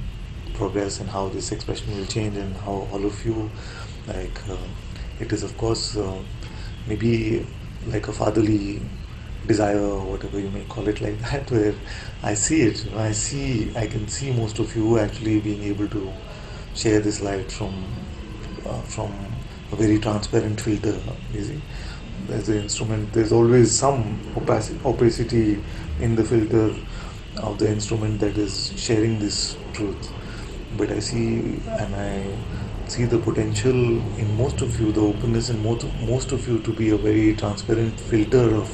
progress, and how this expression will change, and how all of you, it is of course maybe like a fatherly desire, or whatever you may call it, like that, where I see it, I can see most of you actually being able to share this light from a very transparent filter. You see, as an instrument, there's always some opacity in the filter of the instrument that is sharing this truth. But I see the potential in most of you, the openness in most of you to be a very transparent filter of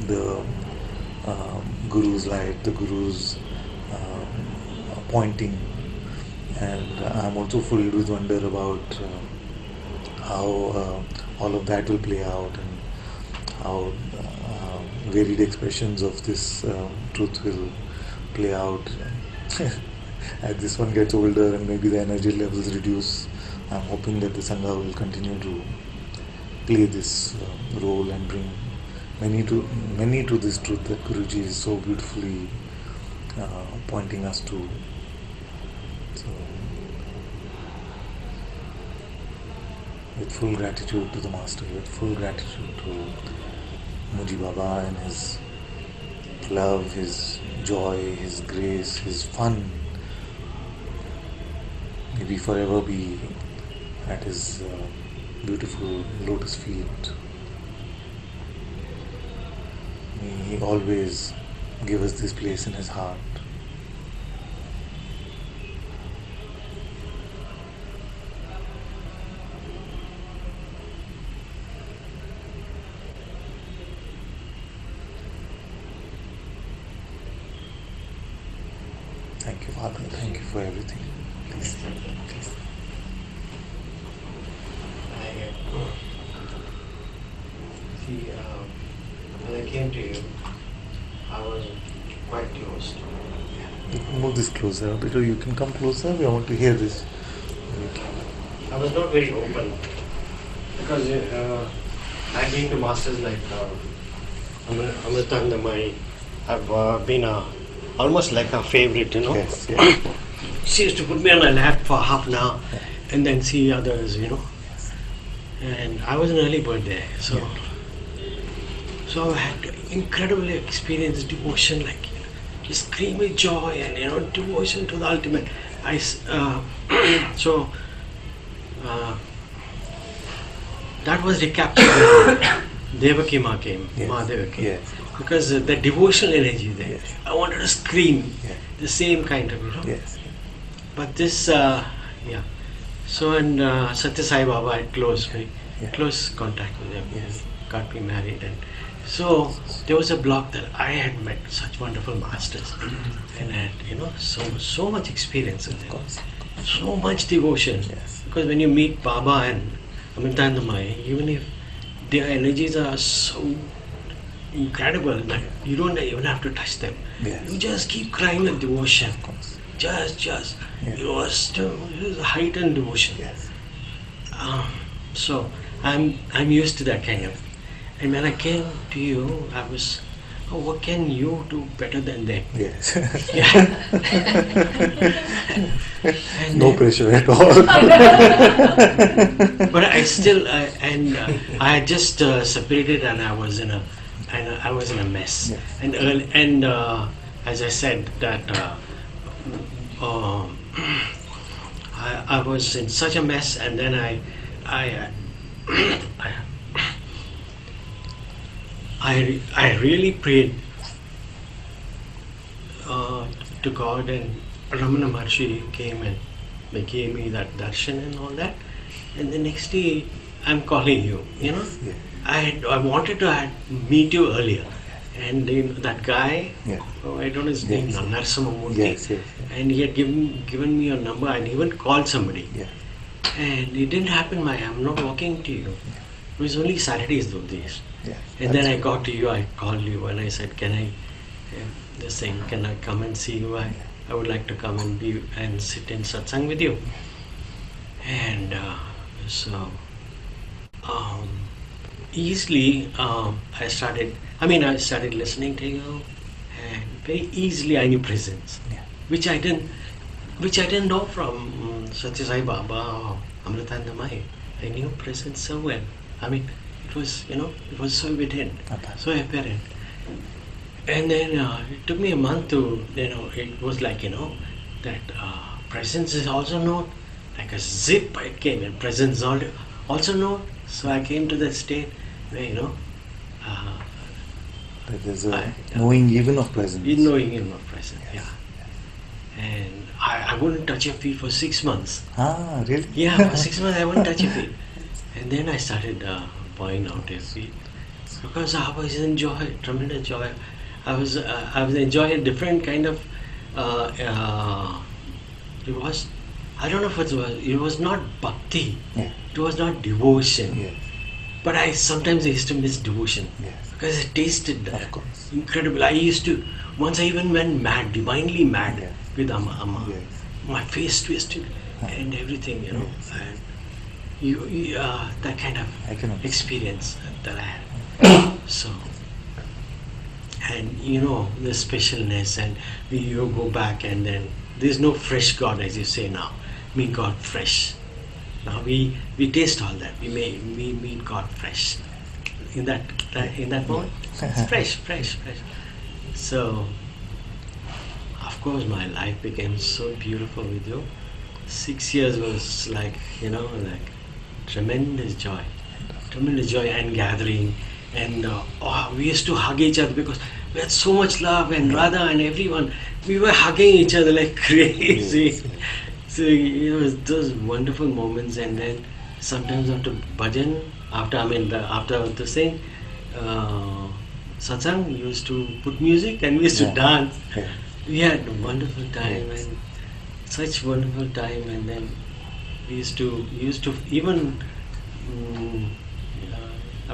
the Guru's light, the Guru's pointing. And I'm also filled with wonder about how all of that will play out, and how varied expressions of this truth will play out. As this one gets older and maybe the energy levels reduce, I'm hoping that the Sangha will continue to play this role and bring many to this truth that Guruji is so beautifully pointing us to. So, with full gratitude to the Master, with full gratitude to Moojibaba and his love, his joy, his grace, his fun, may we forever be at his beautiful lotus feet. May he always give us this place in his heart. Thank you, Father. Thank you for everything. Please. See, when I came to you, I was quite closed. You can move this closer a bit, or you can come closer. We want to hear this. I was not very open, because I've been to masters like Amritandamai. I've been almost like a favorite, Yes, yes. she used to put me on her lap for half an hour and then see others, And I was an early bird there, so I had incredibly experienced devotion, like just creamy joy and devotion to the ultimate. That was recaptured when Devaki Ma came, Mahadeva came. Yes. Because the devotional energy there, Yes. I wanted to scream, Yes. the same kind of, Yes. But this, So, and Satya Sai Baba had close contact with him. Yes. Got me married, and so there was a block that I had met such wonderful masters, and I had so much experience with them, so much devotion. Yes. Because when you meet Baba and Ananta-Part, even if their energies are so incredible that you don't even have to touch them, Yes. you just keep crying with devotion. Of course. Just Yes. it was heightened devotion. Yes. So I'm used to that kind of. And when I came to you, I was, what can you do better than them? Yes. Yeah. And No pressure at all. But I still, I had just separated, and I was in a mess. Yes. And as I said that I was in such a mess, and then I really prayed to God, and Ramana Maharshi came and they gave me that darshan and all that. And the next day, I'm calling you. Yes. I wanted to meet you earlier, and that guy, Yeah. I don't know his name, Yes. Narasimhamurthy, Yes. Yes. and he had given me your number, and even called somebody. Yes. And it didn't happen. I'm not walking to you. It was only Saturdays those days. Yes. And then I got to you, I called you, and I said, can I come and see you? I would like to come and sit in Satsang with you. And easily I started listening to you, and very easily I knew presence, Yeah. which I didn't know from Satya Sai Baba or Amritanandamai. I knew presence so well. It was so within, so apparent. And then it took me a month to, it was like, that presence is also known, like a zip it came, and presence also known. So I came to that state where, But there's a knowing even of presence. knowing even of presence, yeah. And I wouldn't touch your feet for 6 months. Ah, really? Yeah, for 6 months I wouldn't touch your feet. And then I started bowing out your feet, because I was in joy, tremendous joy. I was enjoying a different kind of. It was, I don't know if it was not bhakti. Yeah. It was not devotion. Yes. But sometimes I used to miss devotion, Yes. because it tasted Of course. incredible. Once I even went mad, divinely mad, Yeah. with Amma. Yes. My face twisted and everything, Yes. and that kind of I can understand. experience that I had. So, and the specialness, and you go back, and then there's no fresh God, as you say now. Meet God fresh. Now we taste all that. We meet God fresh. In that moment, it's fresh. So, of course, my life became so beautiful with you. 6 years was like tremendous joy and gathering, and we used to hug each other, because we had so much love, and Radha and everyone, we were hugging each other like crazy. Yes. So it was those wonderful moments. And then sometimes after bhajan, after the sing, Satsang, you used to put music, and we used to Yeah. dance. Yeah. We had a wonderful time, Yes. and such wonderful time. And then we used to even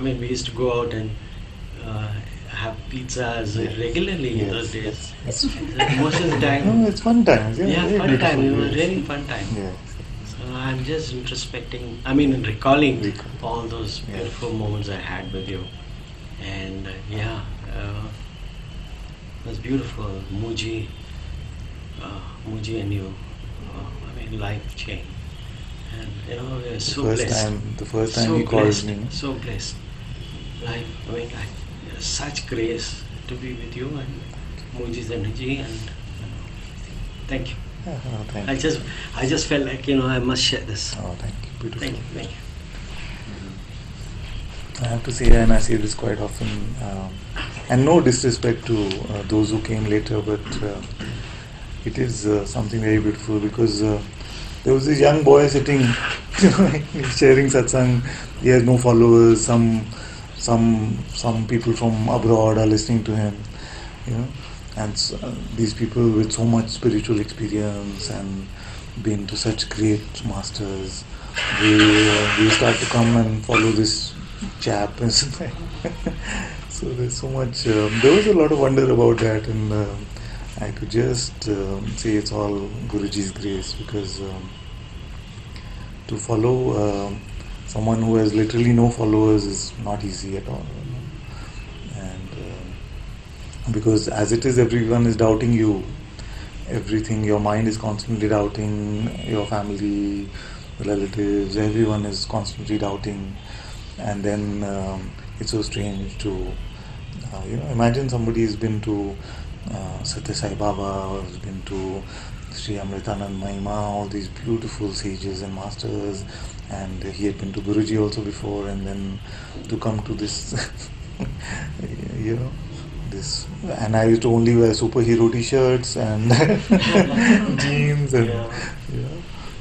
we used to go out and have pizzas regularly in those days. Yes. Most of the time, No, it's fun times. yeah, very fun time. It beautiful, was yes. really fun time. Yes. So I'm just recalling Recall. all those Yeah. beautiful moments I had with you. And it was beautiful. Mooji and you. life change. And we are so first blessed. time, the first time So he called blessed. me. So blessed. Life, such grace to be with you and Mooji's energy and thank you. Thank I you. just felt like I must share this. Oh, thank you. Beautiful. Thank you. I have to say, and I say this quite often, and no disrespect to those who came later, but it is something very beautiful because there was this young boy sitting, he's sharing satsang. He has no followers. Some people from abroad are listening to him, and these people with so much spiritual experience and been to such great masters, they start to come and follow this chap and something. So there's so much. There was a lot of wonder about that, and I could just say it's all Guruji's grace because to follow someone who has literally no followers is not easy at all. And because as it is, everyone is doubting you. Everything, your mind is constantly doubting, your family, relatives, everyone is constantly doubting. And then it's so strange to, imagine somebody has been to Satya Sai Baba, or has been to Sri Amritanand Mahima, all these beautiful sages and masters, and he had been to Guruji also before, and then to come to this, this, and I used to only wear superhero t-shirts and jeans, and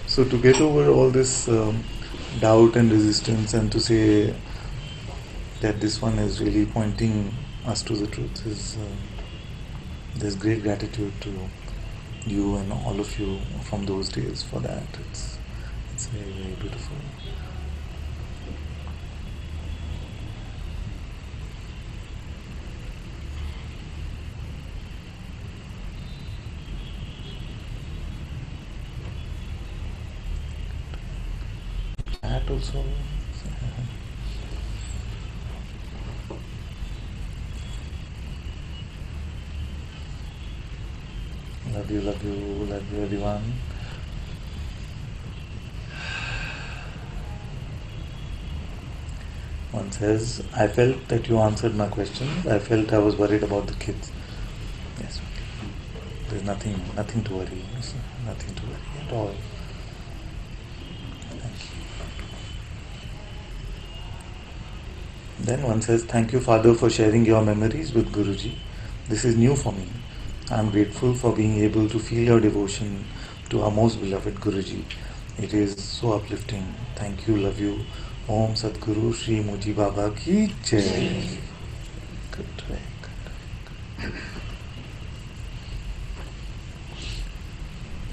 so to get over all this doubt and resistance, and to say that this one is really pointing us to the truth is there's great gratitude to you and all of you from those days for that. It's very, very beautiful. That also. Love you, love you, love you, everyone. One says, I felt that you answered my questions. I felt I was worried about the kids. Yes, there's nothing to worry. Nothing to worry at all. Thank you. Then one says, thank you, Father, for sharing your memories with Guruji. This is new for me. I am grateful for being able to feel your devotion to our most beloved Guruji. It is so uplifting. Thank you, love you. Om Sadguru Sri Moojibaba ki Jai. Good, very good.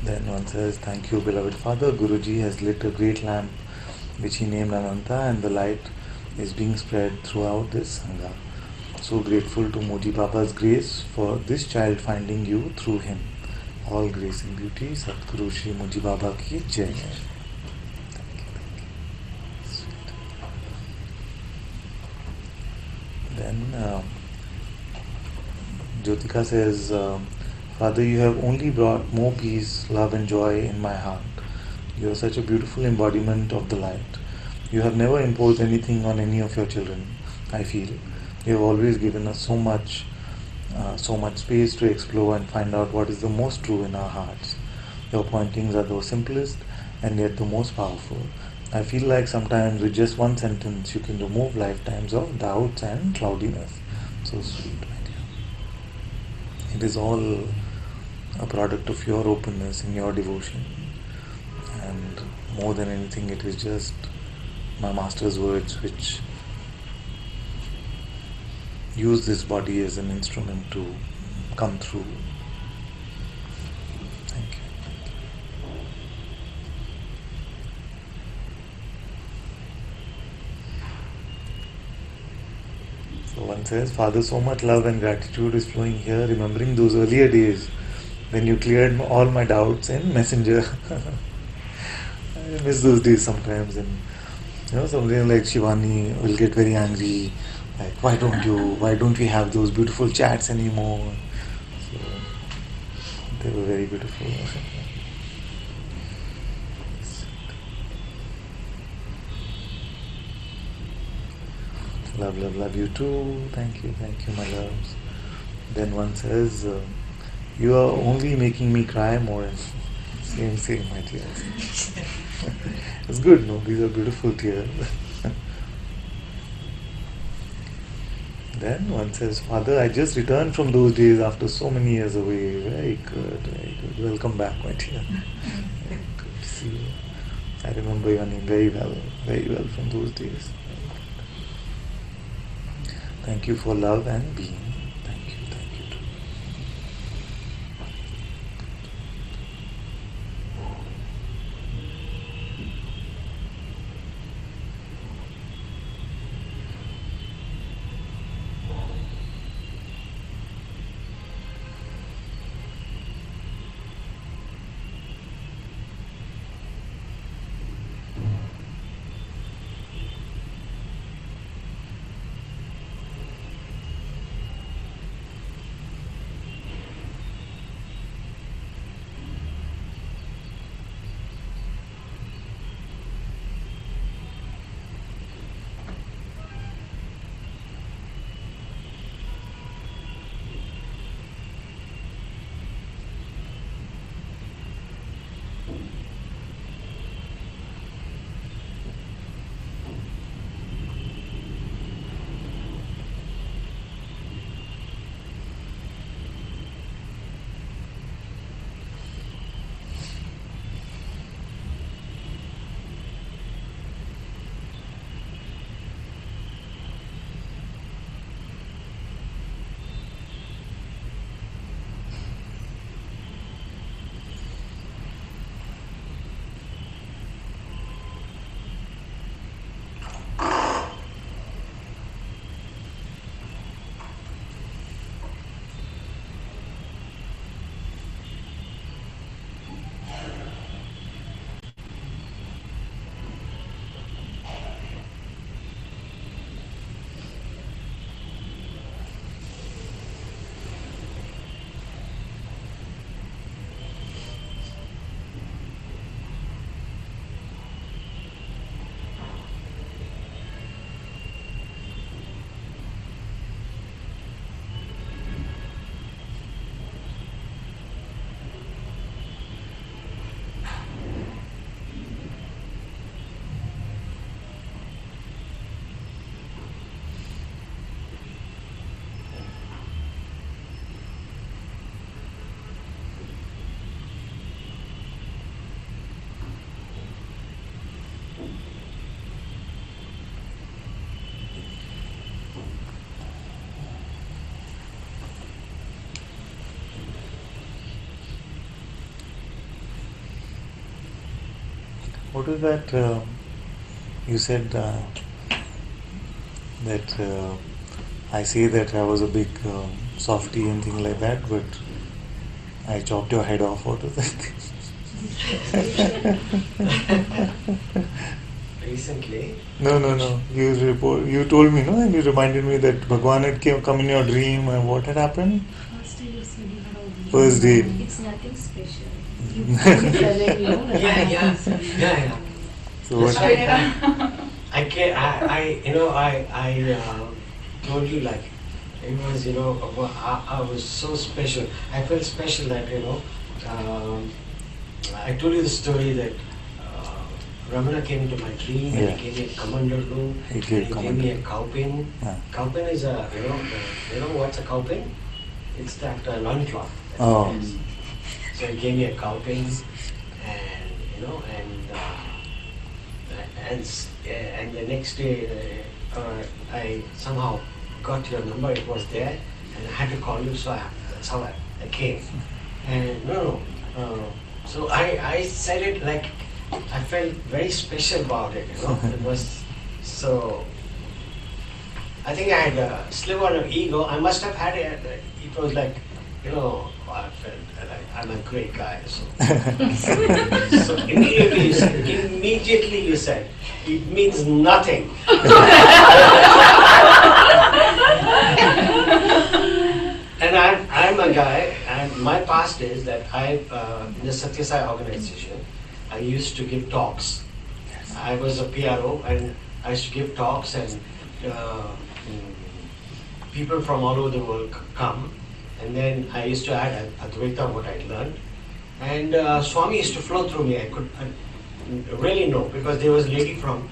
Then one says, thank you, beloved Father. Guruji has lit a great lamp which he named Ananta, and the light is being spread throughout this Sangha. So grateful to Moojibaba's grace for this child finding you through him. All grace and beauty, Satguru Sri Moojibaba ki Jai. Thank you. Sweet. Then Jyotika says, Father, you have only brought more peace, love and joy in my heart. You are such a beautiful embodiment of the light. You have never imposed anything on any of your children, I feel. You have always given us so much space to explore and find out what is the most true in our hearts. Your pointings are the simplest and yet the most powerful. I feel like sometimes with just one sentence you can remove lifetimes of doubts and cloudiness. So sweet, my dear. It is all a product of your openness and your devotion. And more than anything, it is just my master's words which use this body as an instrument to come through. Thank you. So one says, Father, so much love and gratitude is flowing here, remembering those earlier days when you cleared all my doubts in Messenger. I miss those days sometimes, and somebody like Shivani will get very angry. Like, why don't we have those beautiful chats anymore? So they were very beautiful. Love, love, love you too. Thank you, my loves. Then one says, you are only making me cry more. Same, my tears. It's good, no? These are beautiful tears. Then one says, Father, I just returned from those days after so many years away. Very good, very good. Welcome back, my dear. Very good to see you. I remember your name very well from those days. Thank you for love and being. Thank you too. What is that? You said that I say that I was a big softie and thing like that, but I chopped your head off. What is that? Recently? No. You told me, no, and you reminded me that Bhagwan had come in your dream, and what had happened? First day you said you had a dream. First day. It's nothing special. You suddenly know that Yeah. So what? I told you, like, it was, I was so special. I felt special that, I told you the story that Ramana came into my dream and he gave me a commander room. He gave me a cow pin. Ah. Cow pin is a, what's a cow pin? It's that loincloth. Oh. So he gave me a cow pin, and the next day I somehow got your number. It was there, and I had to call you. So that's how I came. And so I said it like I felt very special about it. It was so. I think I had a sliver of ego. I must have had it. It was like, I felt like I'm a great guy. So, so immediately you said, it means nothing. And I'm a guy, and my past is that in the Satya Sai organization, I used to give talks. I was a PRO, and I used to give talks, and people from all over the world come, and then I used to add Advaita, what I learned. And Swami used to flow through me. I could really know, because there was a lady from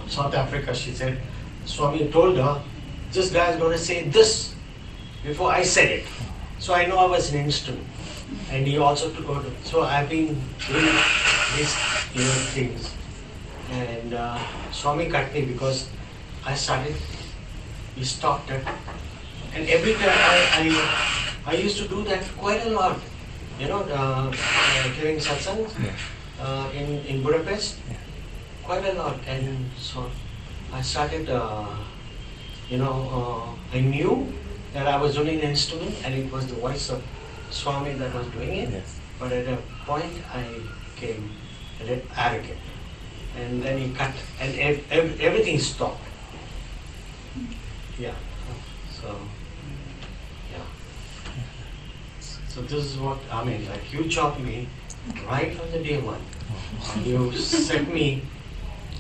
South Africa. She said, Swami told her, this guy is going to say this before I said it. So I know I was an instrument. And he also took over. So I've been doing these things. And Swami cut me because I started, he stopped it. And every time I used to do that quite a lot. Giving Satsang in Budapest, quite a lot. And so I started, I knew that I was doing an instrument and it was the voice of Swami that was doing it. Yes. But at a point I became a little arrogant. And then he cut and everything stopped. Yeah. So, yeah. So this is what, I mean, like you chopped me right from the day one. You set me,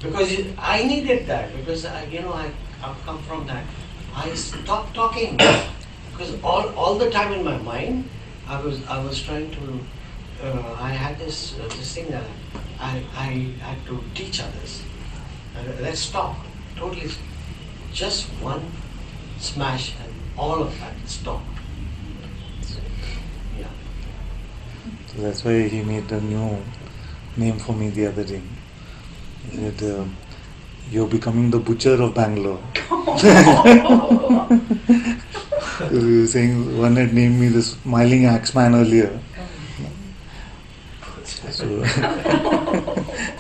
because I needed that, because I've come from that. I stopped talking because all the time in my mind I was trying to I had this thing that I had to teach others. Let's stop, totally, just one smash and all of that stopped. Yeah. So that's why he made a new name for me the other day. He said, you're becoming the butcher of Bangalore. He was saying one had named me the smiling axeman earlier. So,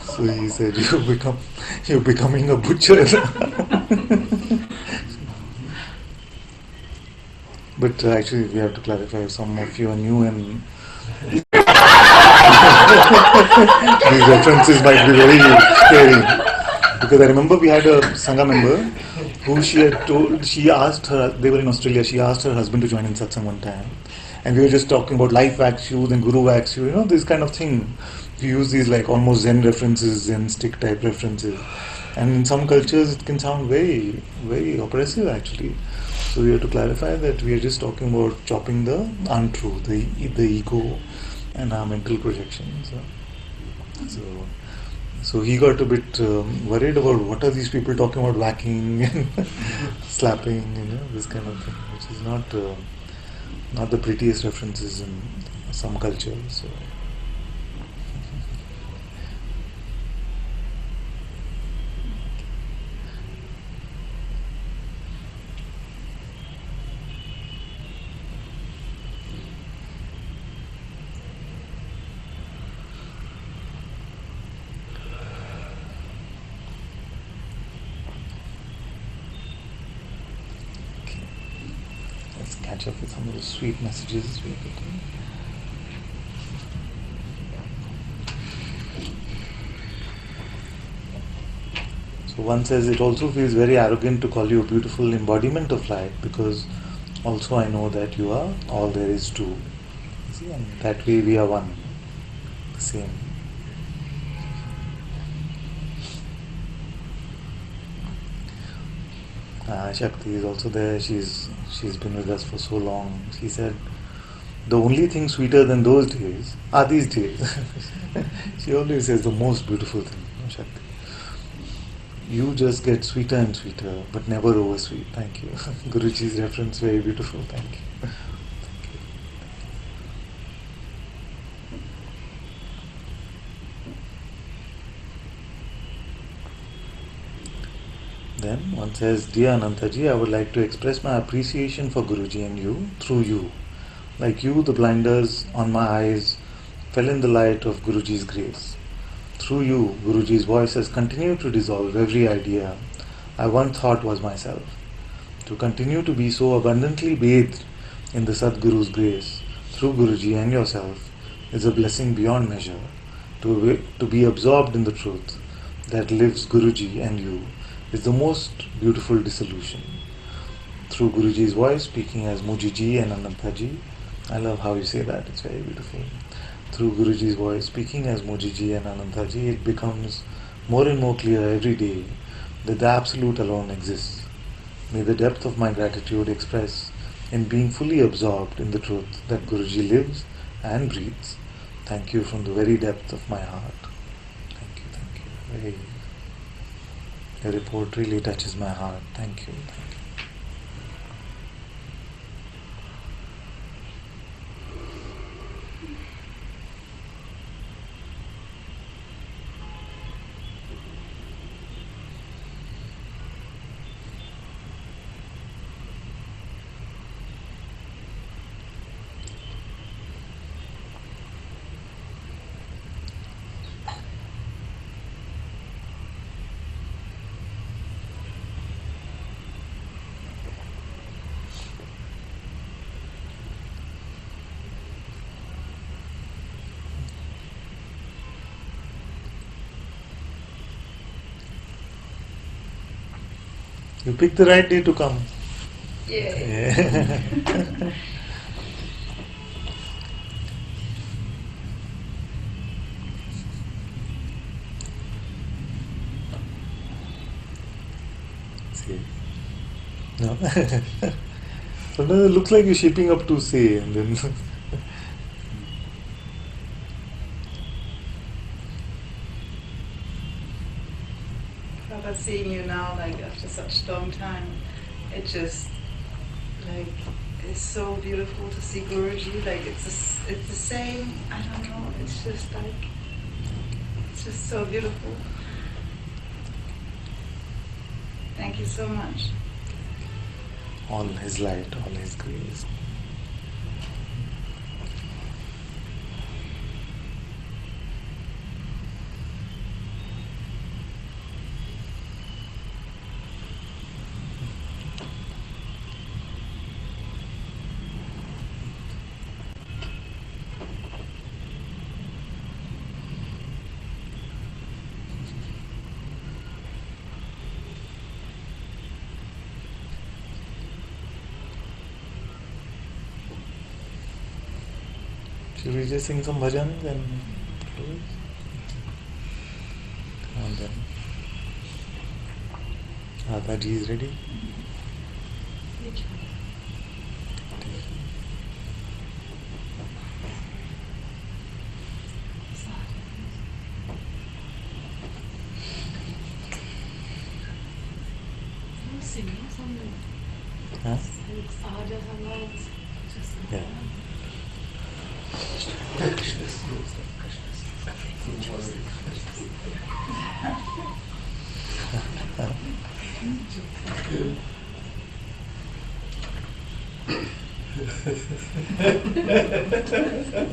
so he said, you're becoming a butcher. But actually we have to clarify, some of you are new and these references might be very scary. Because I remember we had a Sangha member who she asked her, they were in Australia, she asked her husband to join in Satsang one time. And we were just talking about life wax shoes and guru wax shoes, this kind of thing. We use these like almost Zen references, Zen stick type references. And in some cultures it can sound very, very oppressive actually. So we have to clarify that we are just talking about chopping the untruth, the ego and our mental projections. So he got a bit worried about what are these people talking about, whacking and slapping, this kind of thing, which is not the prettiest references in some cultures. So. Catch up with some of the sweet messages we are getting. So one says, it also feels very arrogant to call you a beautiful embodiment of light, because also I know that you are all there is to. You see, and that way we are one, the same. Shakti is also there. She's been with us for so long. She said, the only thing sweeter than those days are these days. She always says the most beautiful thing, Shakti. You just get sweeter and sweeter, but never over sweet. Thank you. Guruji's reference, very beautiful. Thank you. Then one says, Dear Anantaji, I would like to express my appreciation for Guruji and you through you. Like you, the blinders on my eyes fell in the light of Guruji's grace. Through you, Guruji's voice has continued to dissolve every idea I once thought was myself. To continue to be so abundantly bathed in the Sadguru's grace through Guruji and yourself is a blessing beyond measure. To be absorbed in the truth that lives Guruji and you is the most beautiful dissolution. Through Guruji's voice, speaking as Mooji and Ananta-ji, I love how you say that, it's very beautiful. Through Guruji's voice, speaking as Mooji and Ananta-ji, it becomes more and more clear every day that the Absolute alone exists. May the depth of my gratitude express in being fully absorbed in the truth that Guruji lives and breathes. Thank you from the very depth of my heart. Thank you, thank you. Your report really touches my heart. Thank you, thank you. You picked the right day to come. Yeah. See? No. Sometimes it looks like you're shaping up to say, and then. But seeing you now, like after such a long time, it just like it's so beautiful to see Guruji. Like it's the same. I don't know. It's just like it's just so beautiful. Thank you so much. All His light, all His grace. Should we just sing some bhajan then close? Come on then. Radhaji is ready. Huh? Yeah.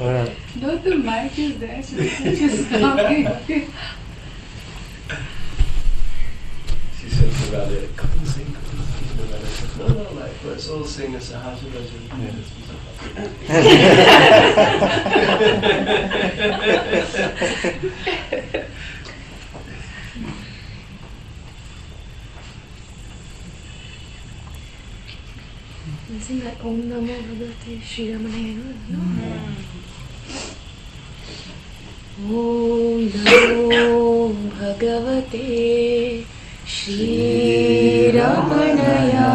Alright. No, the mic is there. Just talking. She said to Radha, come and sing, come and sing. And Radha said, no, like, let's all sing a Sahasa Bhajan. You sing like Om Namo Bhagavate Shri Ramanaya, no? Om Namo Bhagavate Shri Ramanaya.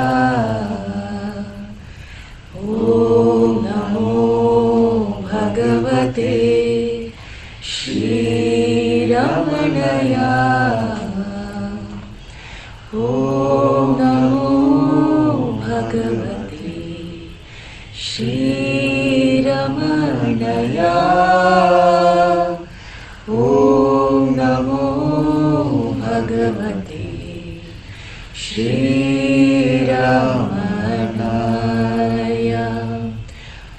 Om Namo Bhagavate Shri Ramanaya. Om Namo Bhagavate Shri Ramanaya. Om Namo Bhagavate Shri Ramanaya.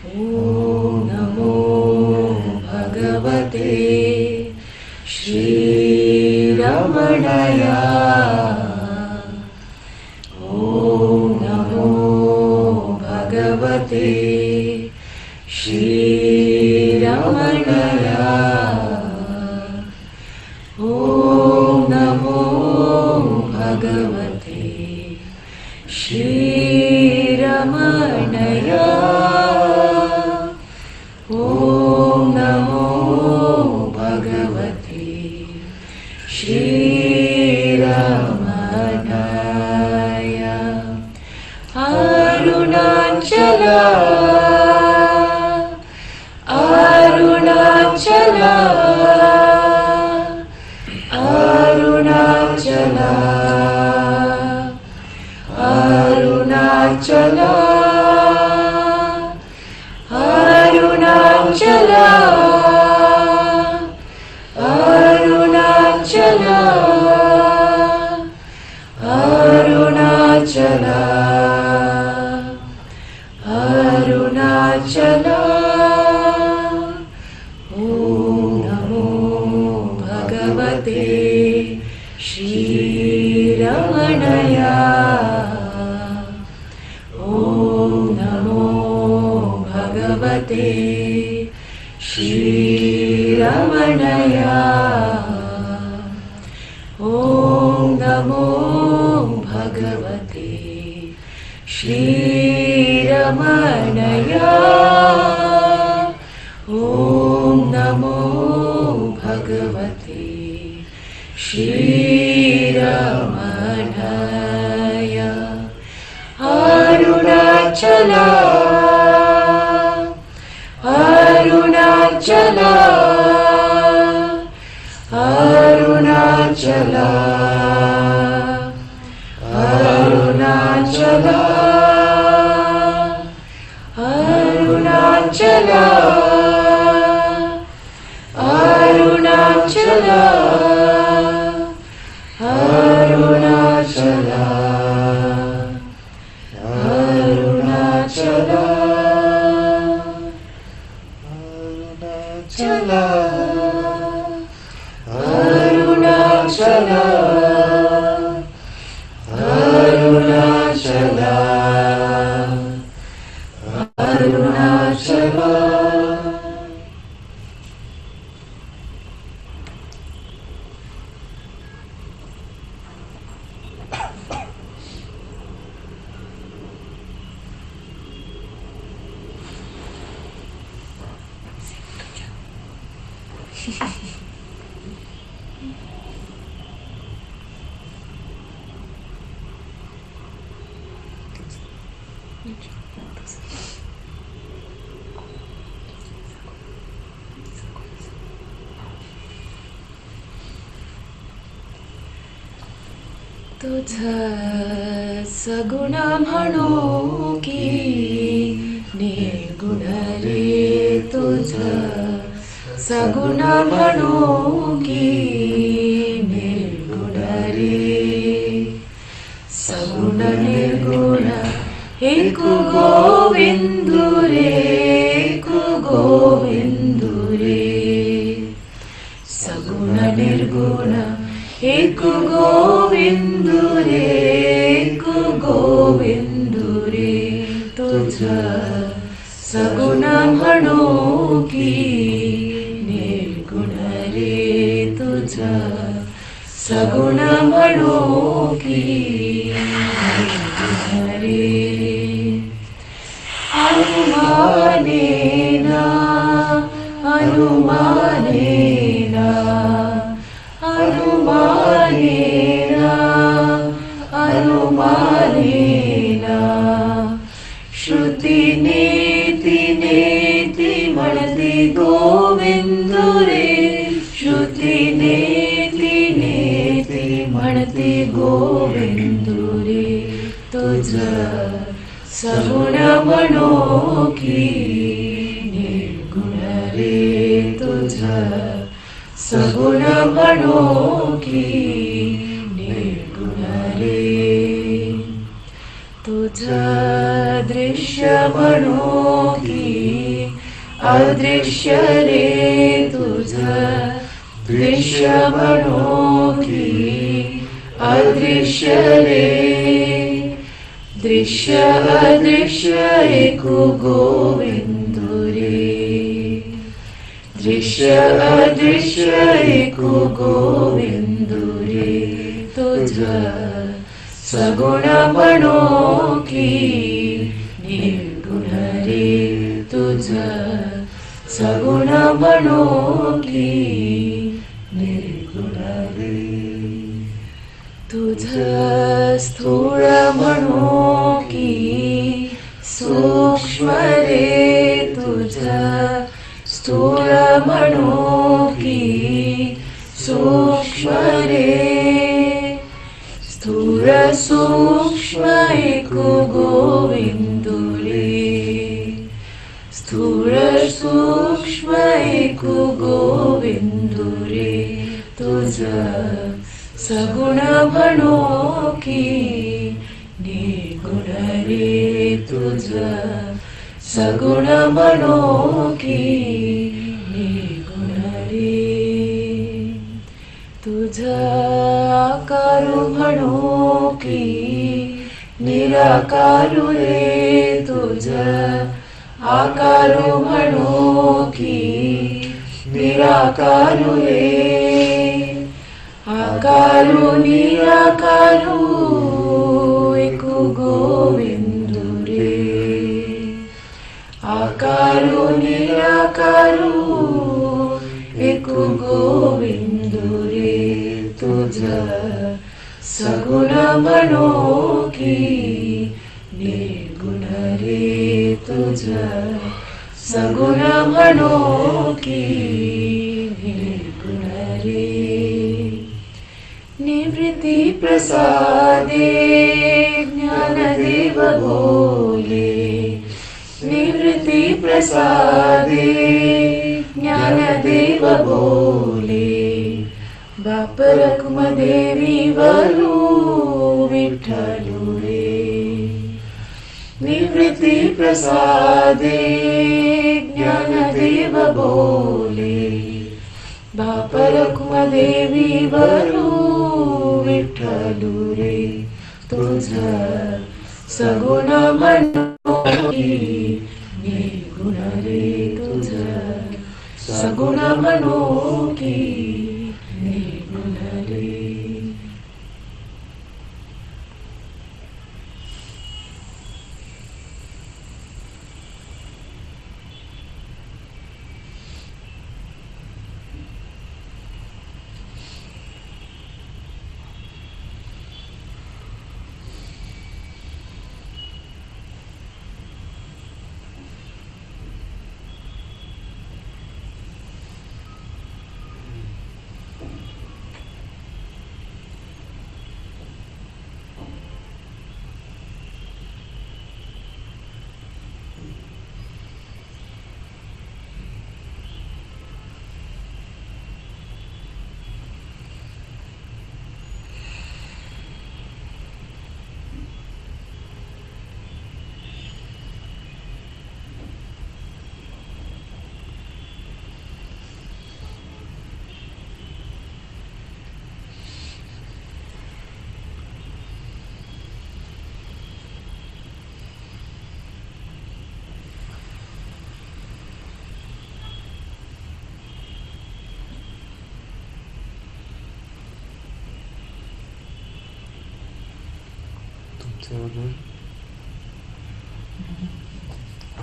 Om Namo Bhagavate Shri Ramanaya. Om Namo Bhagavate Shri Ramanaya. Om Namo Bhagavate Shri Ramanaya. Om Namo Bhagavate Shri Ramanaya. श्रीरमणया ॐ नमो भगवते श्रीरमणया ॐ नमो भगवते श्रीरमणया ॐ नमो भगवते श्रीरमणया अरुणाचला अरुणाचला अरुणाचला अरुणाचला अरुणाचला अरुणाचला अरुणाचला अरुणाचला चला अरुणाचला अरुणाचला अरुणाचला तुझं सगुण म्हणू की निर्गुण रे तुझं सगुण म्हणू की निर्गुण रे सगुण निर्गुण एक गोविंदु रे एक गोविंदु रे सगुण निर्गुण एक गोविंदु रे एक गोविंदु रे तुझं सगुण म्हणू की निर्गुण रे तुझं सगुण म्हणू की निर्गुण रे अनुमानेना अनुमानेना अनुमानेना अनुमानेना श्रुती नेती नेती म्हणते गोविंदु रे श्रुती नेती नेती म्हणते गोविंदु रे तुझं सगुण म्हणू की निर्गुण रे तुझं सगुण म्हणू की निर्गुण रे तुझं दृश्य म्हणू की अदृश्य रे तुझं दृश्य म्हणू की अदृश्य रे दृश्य अदृश्य एक गोविंदु रे दृश्य अदृश्य एक गोविंदु रे तुझं सगुण म्हणू की निर्गुण रे तुझं सगुण म्हणू की निर्गुण रे तुझं स्थूळ म्हणू की सूक्ष्म रे तुझं स्थूळ म्हणू की सूक्ष्म रे स्थूळ सूक्ष्म एक गोविंदु रे स्थूळ सूक्ष्म एक गोविंदु रे तुझं सगुण म्हणू की निर्गुण रे तुझं सगुण म्हणू की निर्गुण रे तुझं आकारू म्हणो की निराकारू रे तुझ आकारू म्हणो की निराकारू रे आकारू निराकारू एकू गोविंदु रे आकारू निराकारू एकू गोविंदु रे तुझ सगुण म्हणो की निर्गुण रे तुझ सगुण म्हणो की निर्गुण रे निवृत्ती प्रसादे ज्ञानदेव बोले निवृत्ती प्रसादे ज्ञानदेव बोले बाप रखुमदेवी वरू विठ्ठलू रे निवृत्ती प्रसादे ज्ञानदेव बोले बाप रखुमदेवी वरू विठ्ठलू रे तुझ सगुण म्हणो की निर्गुण रे तुझ सगुण म्हणो की निर्गुण रे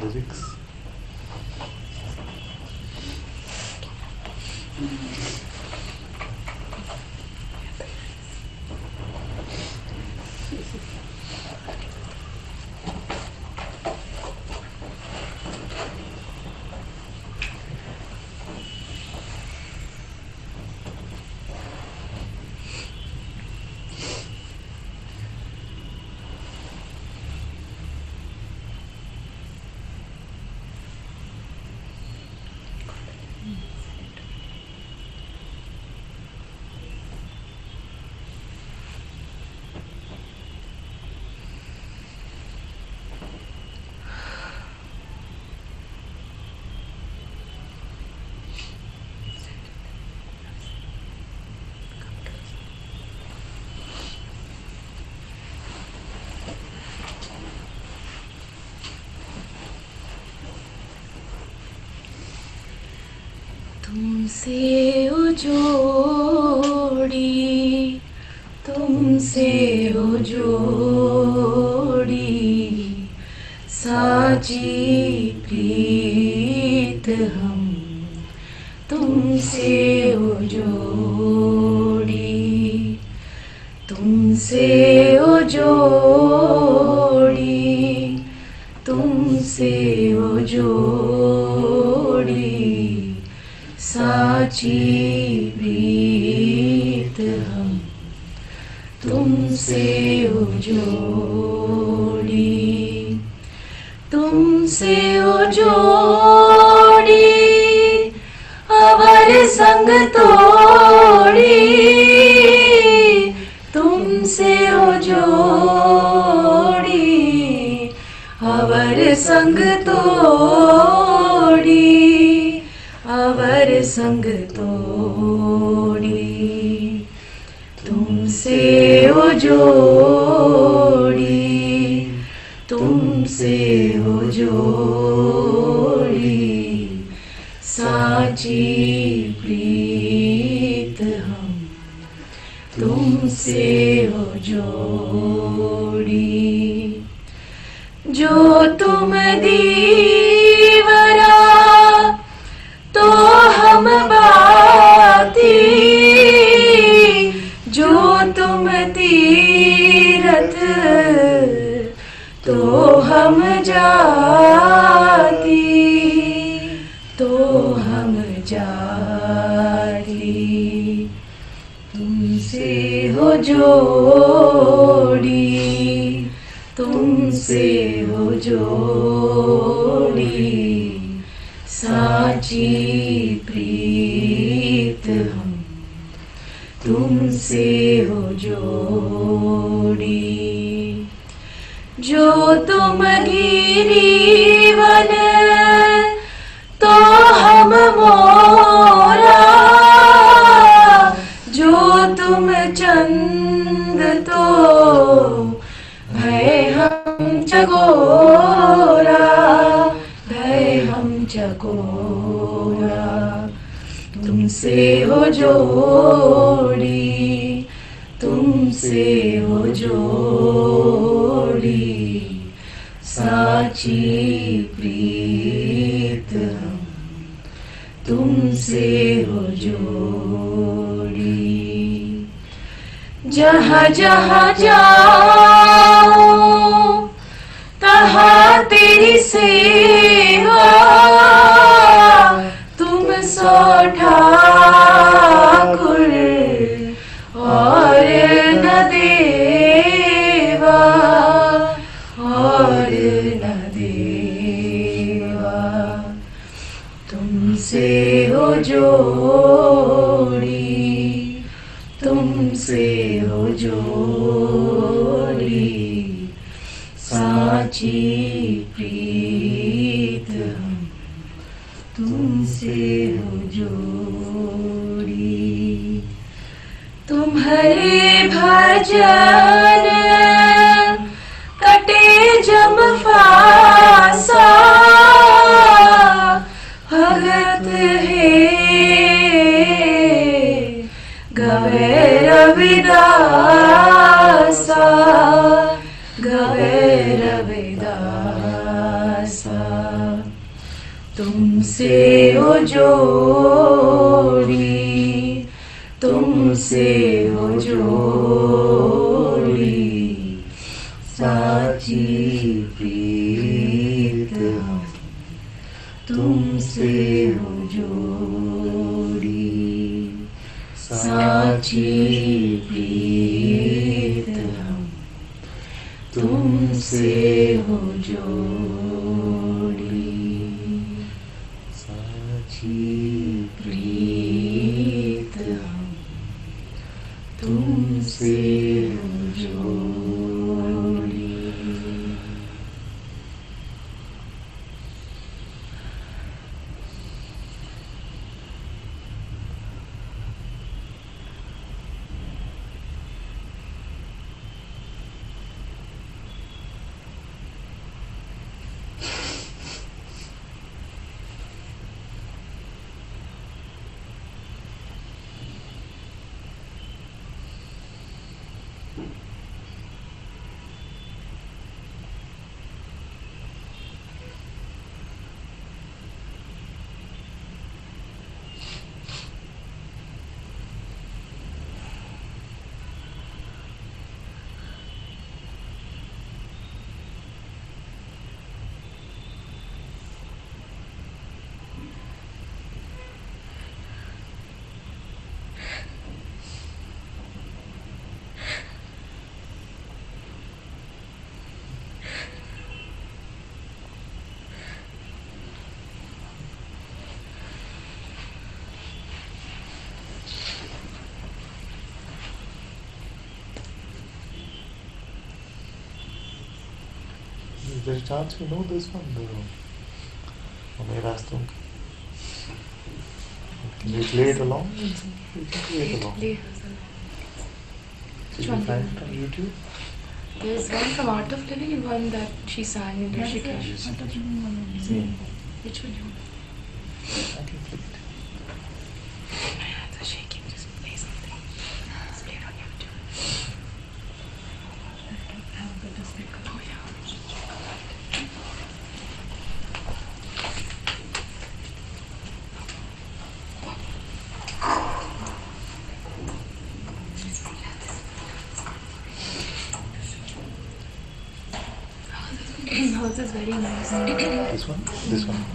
lyrics. तुमसे ओ जोड़ी तुमसे ओ जोड़ी साची प्रीत हम तुमसे ओ जोड़ी तुमसे ओ जोड़ी तुमसे ओ जोड़ी साची प्रीत हम तुमसे ओ जोड़ी तुमसे ओ जोड़ी अवर संग तोड़ी तुमसे ओ जोड़ी अवर संग तोड़ी अवर संग तोड़ी तुमसे हो जोड़ी, तुमसे हो जोड़ी, साची प्रीत हम तुमसे हो जोड़ी। जो तुम दीवरा तो हम बाती, जो तुम तीरथ तो हम जाती, तो हम जाती। तुमसे हो जोड़ी, तुमसे हो जोड़ी, साची प्रीत हम तुमसे हो जोड़ी। जो तुम गिरीवन तो हम मोरा, जो तुम चंद तो भय हम चकोरा, भय हम चकोरा। तुमसे हो जोड़ी, तुमसे हो जोड़ी, साची प्रीत हम तुमसे हो जोड़ी। जहाँ जहाँ जाओ तहाँ तेरी सेवा, तुम सो ठाकुर और न देवा, और न देवा। तुमसे हो जोड़ी, तुमसे हो जोड़ी, साची प्रीत हम तुमसे हो जोड़ी। तुम्हारे भजन कटे जम फासा, भगत है गवे रविदासा, गवे रविदासा। तुमसे हो जोड़ी, तुमसे हो जोड़ी, साची प्रीत हम तुमसे हो जोड़ी, साची प्रीत हम तुमसे हो जोड़ी, साची प्रीत हम तुमसे हो जोड़ी। Is there a chance you know this one? The रास्तों की. Can you play it along? You can play it along. Which one? find it on YouTube? There's one from Art of Living and one that she sang in Rishikesh. See, Which one you want? I can play it. My hands are shaking. Just play something. Just play it on YouTube. Oh yeah. Hers is very nice. This one? This one.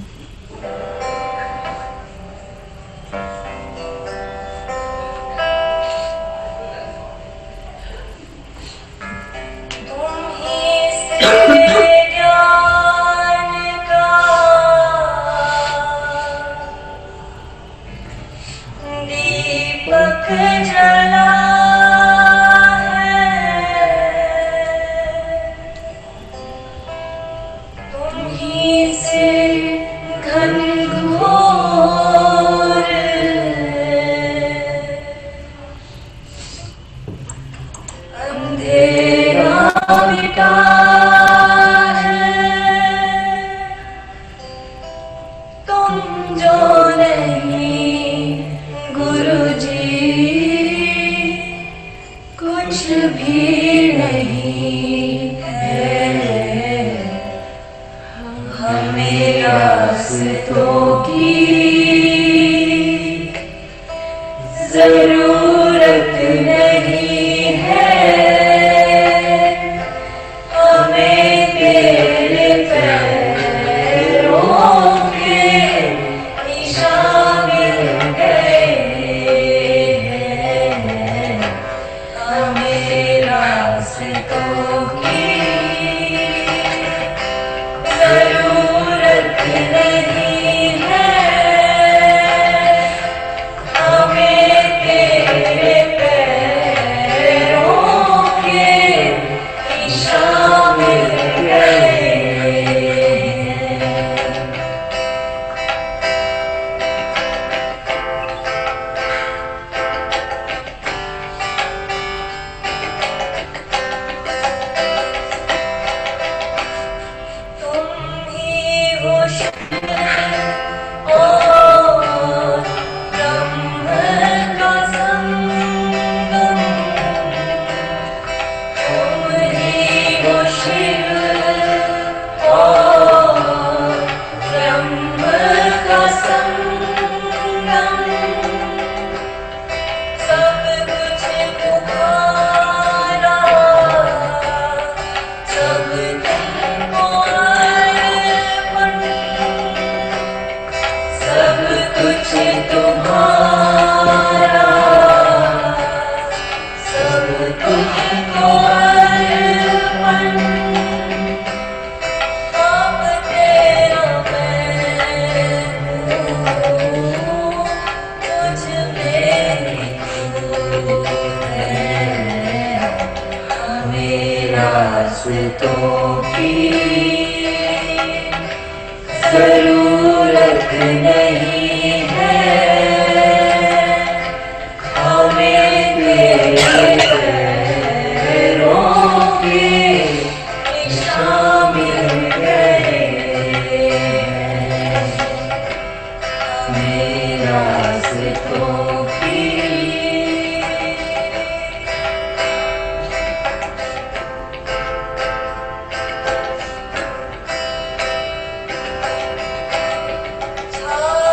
Oh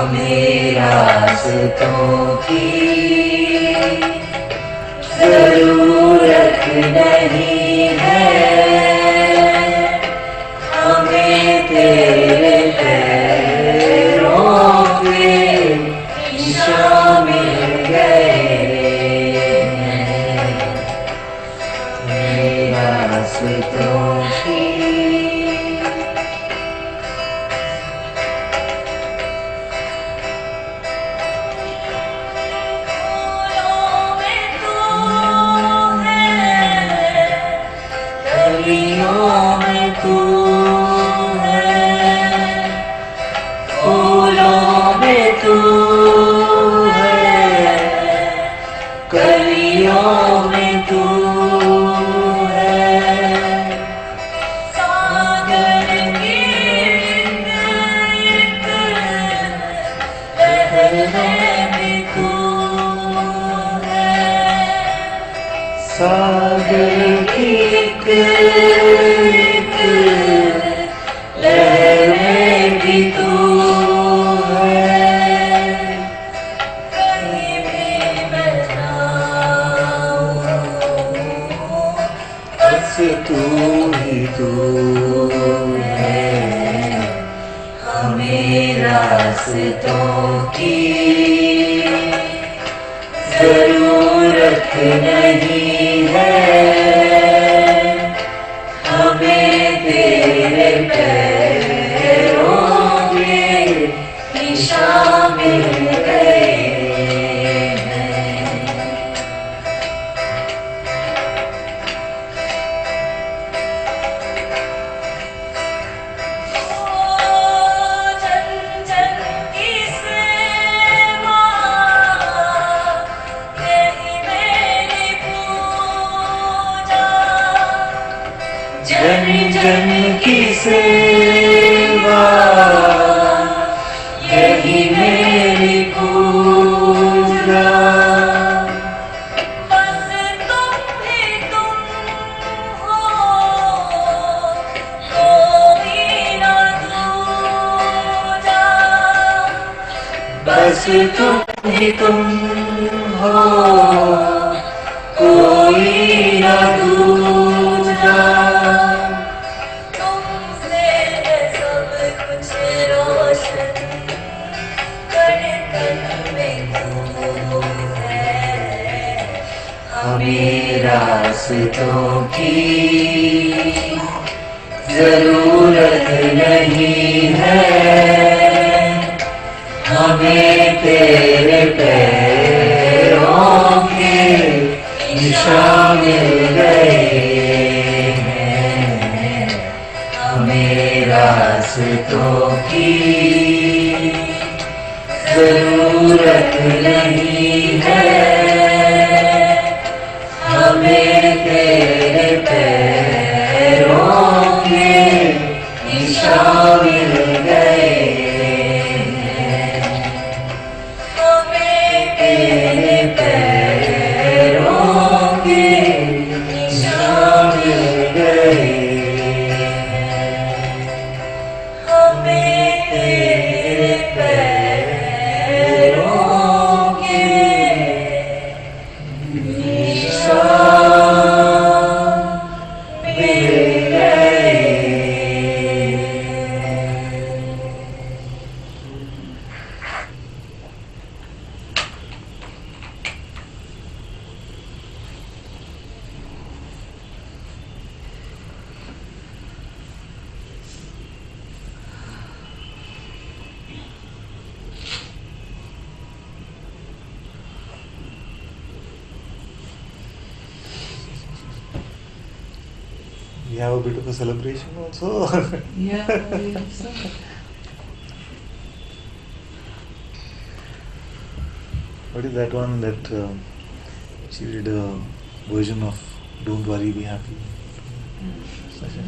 हमें रास्तों की जरूरत नहीं है, हमें तेरे पैरों के निशान मिल गए हैं। हमें रास्तों की कलियों में तू है, फूलों में तू है, कलियों में तू है, सागर की एक लहर में भी तू है, सागर की एक लहर में भी तू है, कहीं भी मैं जाऊं बस तू ही तू है। हमें रास्तों की जरूरत नहीं है, हमें तेरे पैरों के निशान मिल गए हैं। जन जन की सेवा यही मेरी पूजा, जन जन की सेवा यही मेरी पूजा, बस तुम ही तुम हो, कोई ना दूजा, बस तुम ही तुम हो, कोई ना दूजा, तुमसे है सब कुछ रोशन, कण कण में तू है। हमें रास्तों की जरूरत नहीं है, हमें तेरे पैरों के निशान मिल गए हैं। हमें रास्तों की जरूरत नहीं है, हमें तेरे पैरों के निशान मिल गए हैं। हमें तेरे पैरों के निशान मिल गए हैं। हमें तेरे पैरों के निशान मिल गए। We have a bit of a celebration also. Yeah, I think so. What is that one that she did a version of Don't Worry, Be Happy? Such a-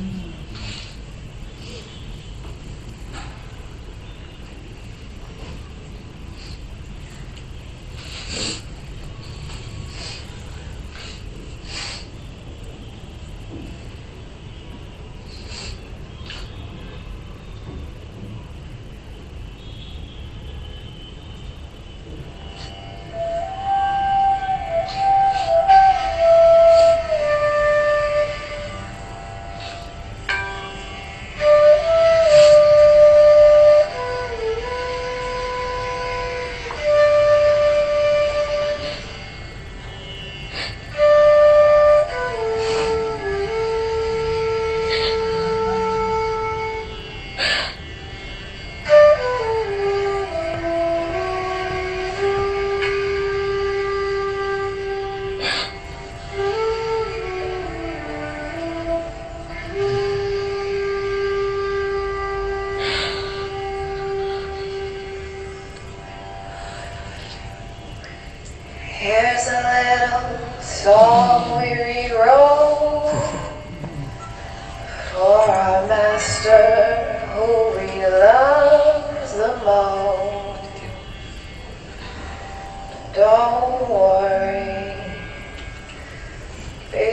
master who he loves the most. Don't worry, be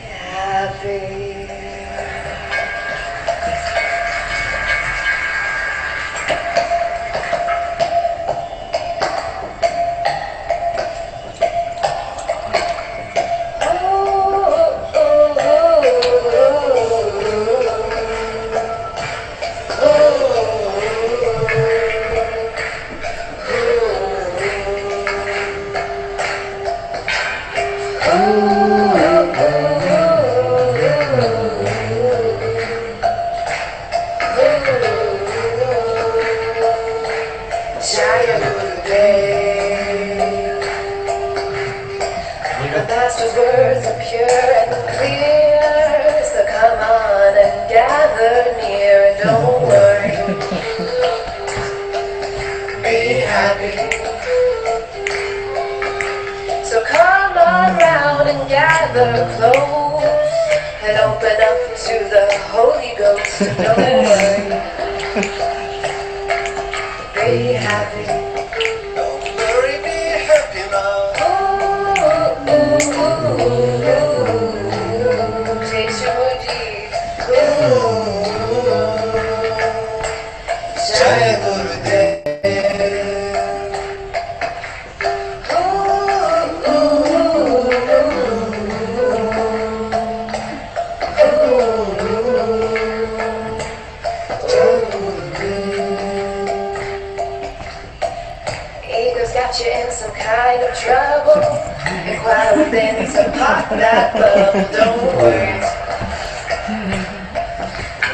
happy. The master's words are pure and clear, so come on and gather near and don't worry, be happy. So come on round and gather close and open up to the Holy Ghost and don't worry, be happy. Takes your Mooji. Jaya Gurudev. Ego's got you in some kind of trouble. Inquire within, so pop that bubble. Don't worry,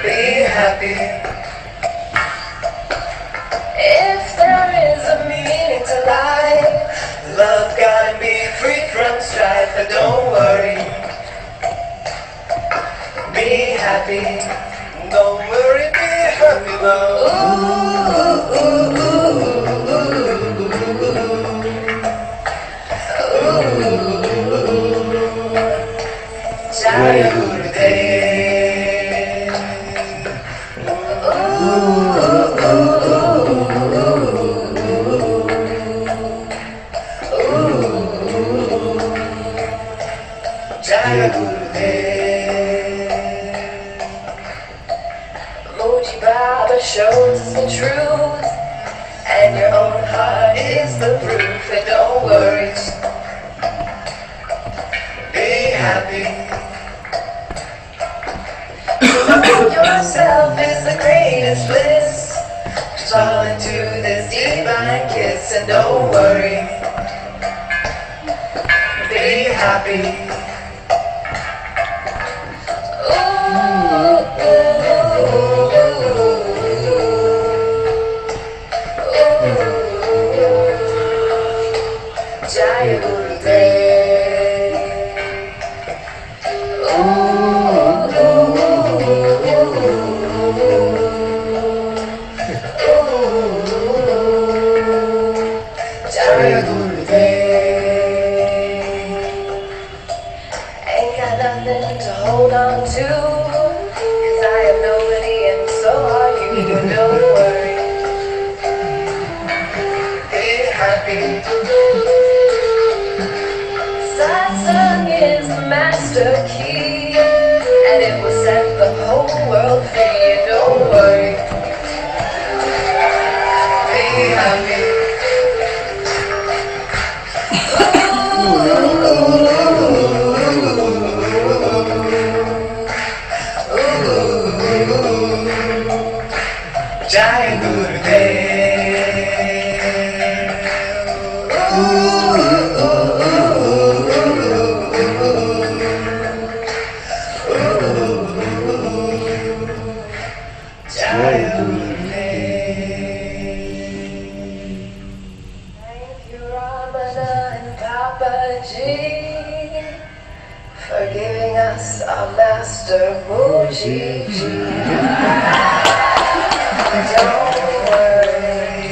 be happy. If there is a meaning to life, love gotta be free from strife. But don't worry, be happy. Don't worry, be happy, love. Jaya Gurudev. Jaya Gurudev. Moojibaba shows us the truth, and your own heart is the proof. And don't worry, be happy. Loving yourself is the greatest bliss. Just fall into this divine kiss and don't worry, be happy. Jaya Gurudev. Jaya Gurudev. Ain't got nothing to hold on to, 'cause I am nobody and so are you. Don't worry, be happy. Satsang is the master key, and it will set the whole world free. Don't worry, be happy. Jaya Gurudev. Jaya Gurudev. Thank you, Ramana and Papa G, for giving us our master Mooji. Don't worry,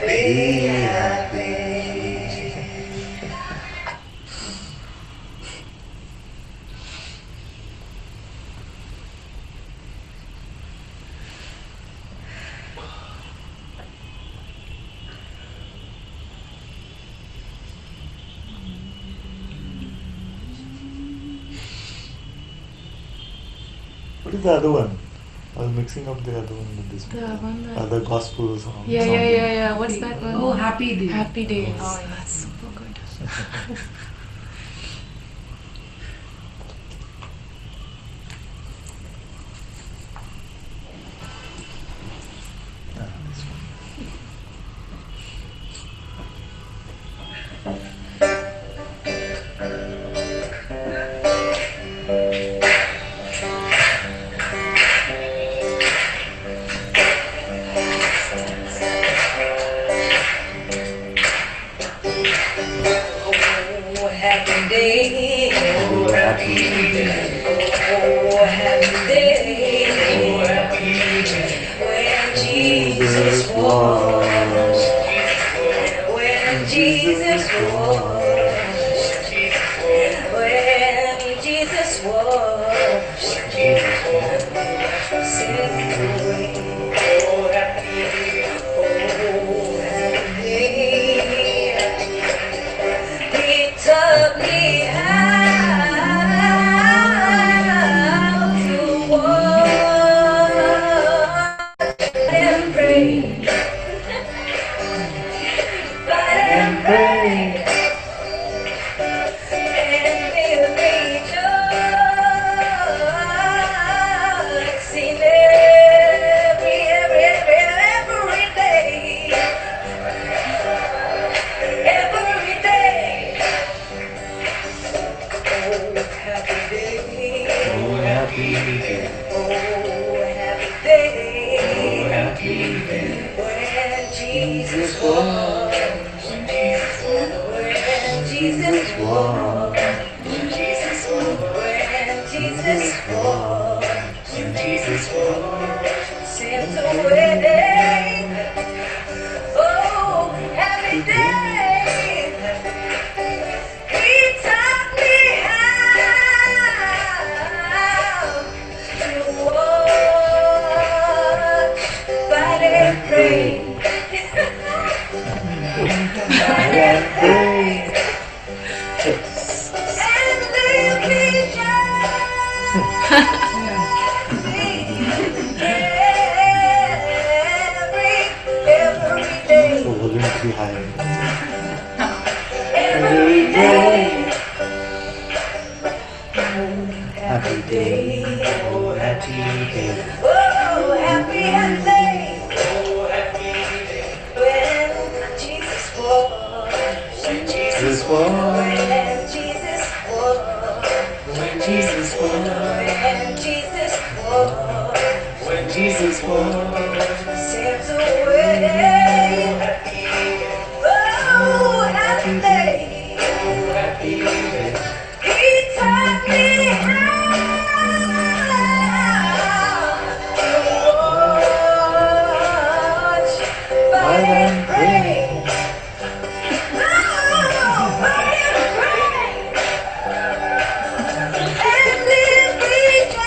be happy. What is the other one? I was mixing up the other one with this The one. one that. Other gospel song. Yeah. What's that one? Oh, Happy Day. Happy Days. Yes. Oh, that's super good. This one. Oh, happy day. Oh, happy day. Oh, happy day. Oh, happy day. When Jesus was. When Jesus was. When Jesus was. Sing away. Oh, happy day. Oh, happy day. He taught me how to walk and pray, fight and pray, and will rejoice in every day, every day. Oh, happy day. Oh, happy day. Oh, happy day. Oh, happy day. When Jesus was. When Jesus was. When Jesus was. When Jesus was. Sent away. Oh, happy day. He taught me how to watch, fight and pray. Fight and pray. And live every day. So volume to be high. Every day. Happy day. Oh, happy day. Oh, happy day. When Jesus was. Jesus was. When Jesus was. When Jesus was. When Jesus was. When Jesus was. Sent away. Oh, happy day. He taught me how to watch, fight and pray. Oh, fight and pray. And live rejoicing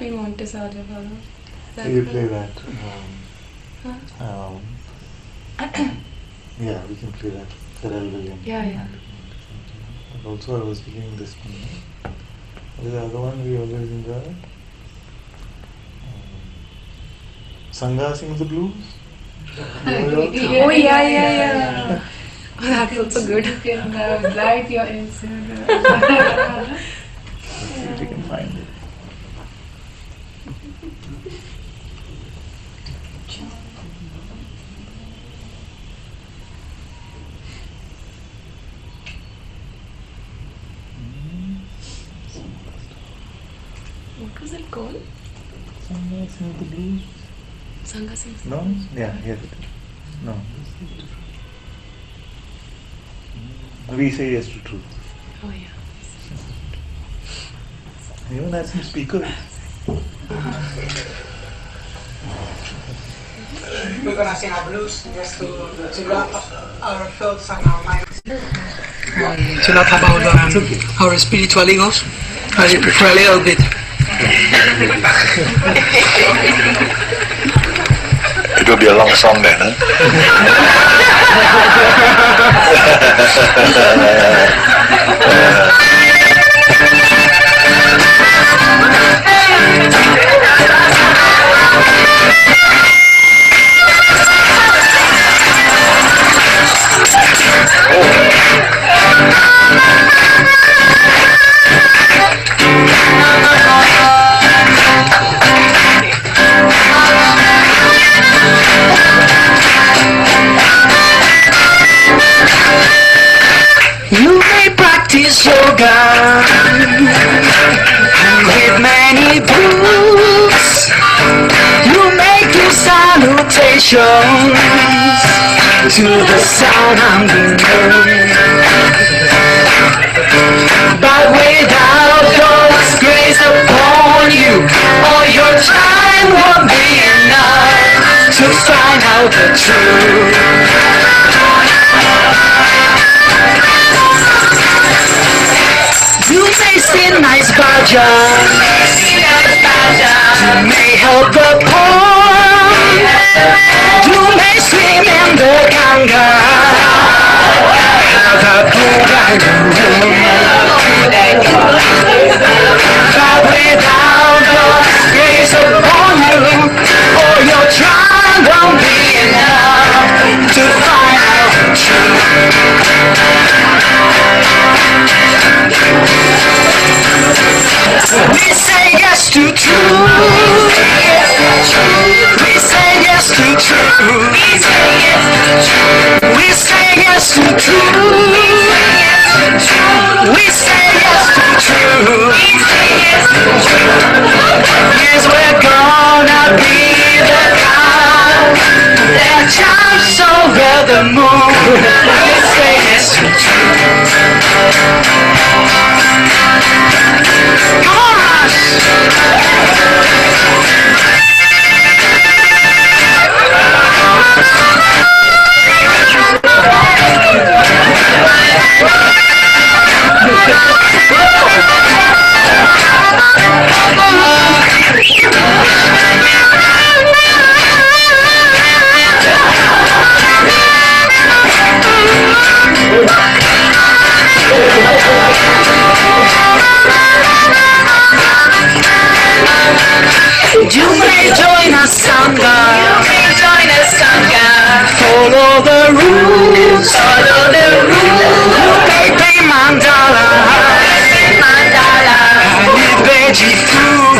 in Montessori. You play that. Yeah, we can play that. Pharrell Williams. Yeah. But also I was playing this one. What is the other one we always enjoy? Sangha sings the blues. Oh yeah. Oh, that's also good. You can write your answer. Let's see if we can find it. What was it called? Sangha sings the blues. Sangha sings the No? blues. Yeah, here it is. No. We say yes to truth. Oh yeah. You even had some speakers. We're going to sing our blues just to wrap up our thoughts and our minds. To talk about our spiritual egos for a little bit. It will be a long song then, huh? You may practice yoga with many books. You may do salutations to the sound I'm doing. But without God's grace upon you, all your time won't be enough to find out the truth. You may sing nice bhajans, you may help the poor, you may swim in the Ganga, the Buddha but without God's grace upon you, all your trying won't be enough to find out the truth. We say yes to truth. We say yes to truth. We say yes to truth. We say yes to truth. Yes, we're gonna be the God that jumps over the moon. We say yes to truth. You may join a Sangha. Follow the rules. You may pay mandala. And eat veggie food.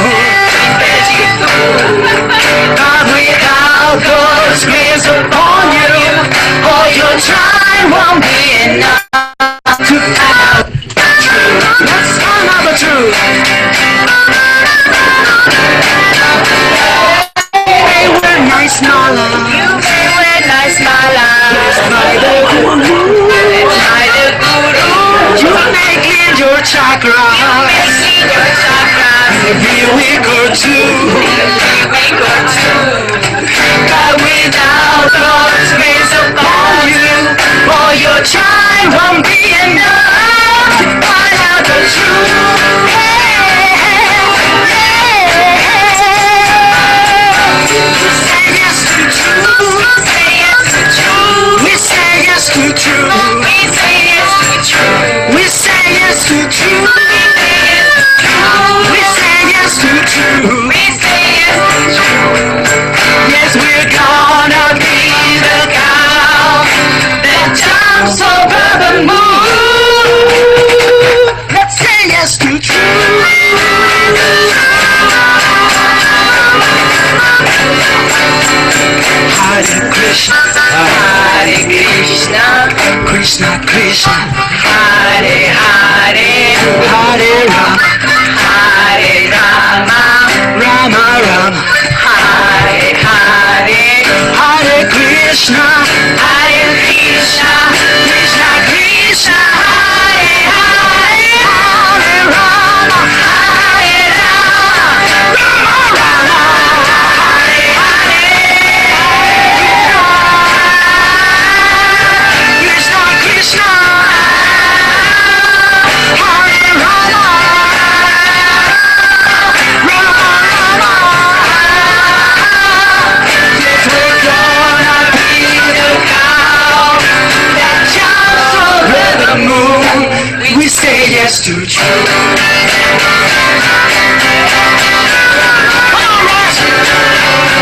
But without God's grace upon you, all your time won't be enough to find out the truth. Let's find out the truth. Nice mala. You may wear nice mala. By the guru. You may clean your chakra. Every week or two. But without God's grace upon you, all your time won't be to truth. We say yes to truth. We say yes to truth. We say yes to truth. We say yes to truth. Yes, we're gonna be the cow that jumps over the moon. Let's say yes to truth. Hare Krishna, Hare Krishna, Krishna Krishna, Hare Hare, Hare Rama, Hare Rama, Rama Rama, Hare Hare, Hare Krishna, Hare Krishna, Krishna Krishna, Hare Hare, Hare Rama, Hare Rama, Rama Rama, Hare Hare. Krishna Krishna, Hare Rama, Rama Rama. Yes, we're gonna be the cow that jumps over the moon. We say yes to truth. All right.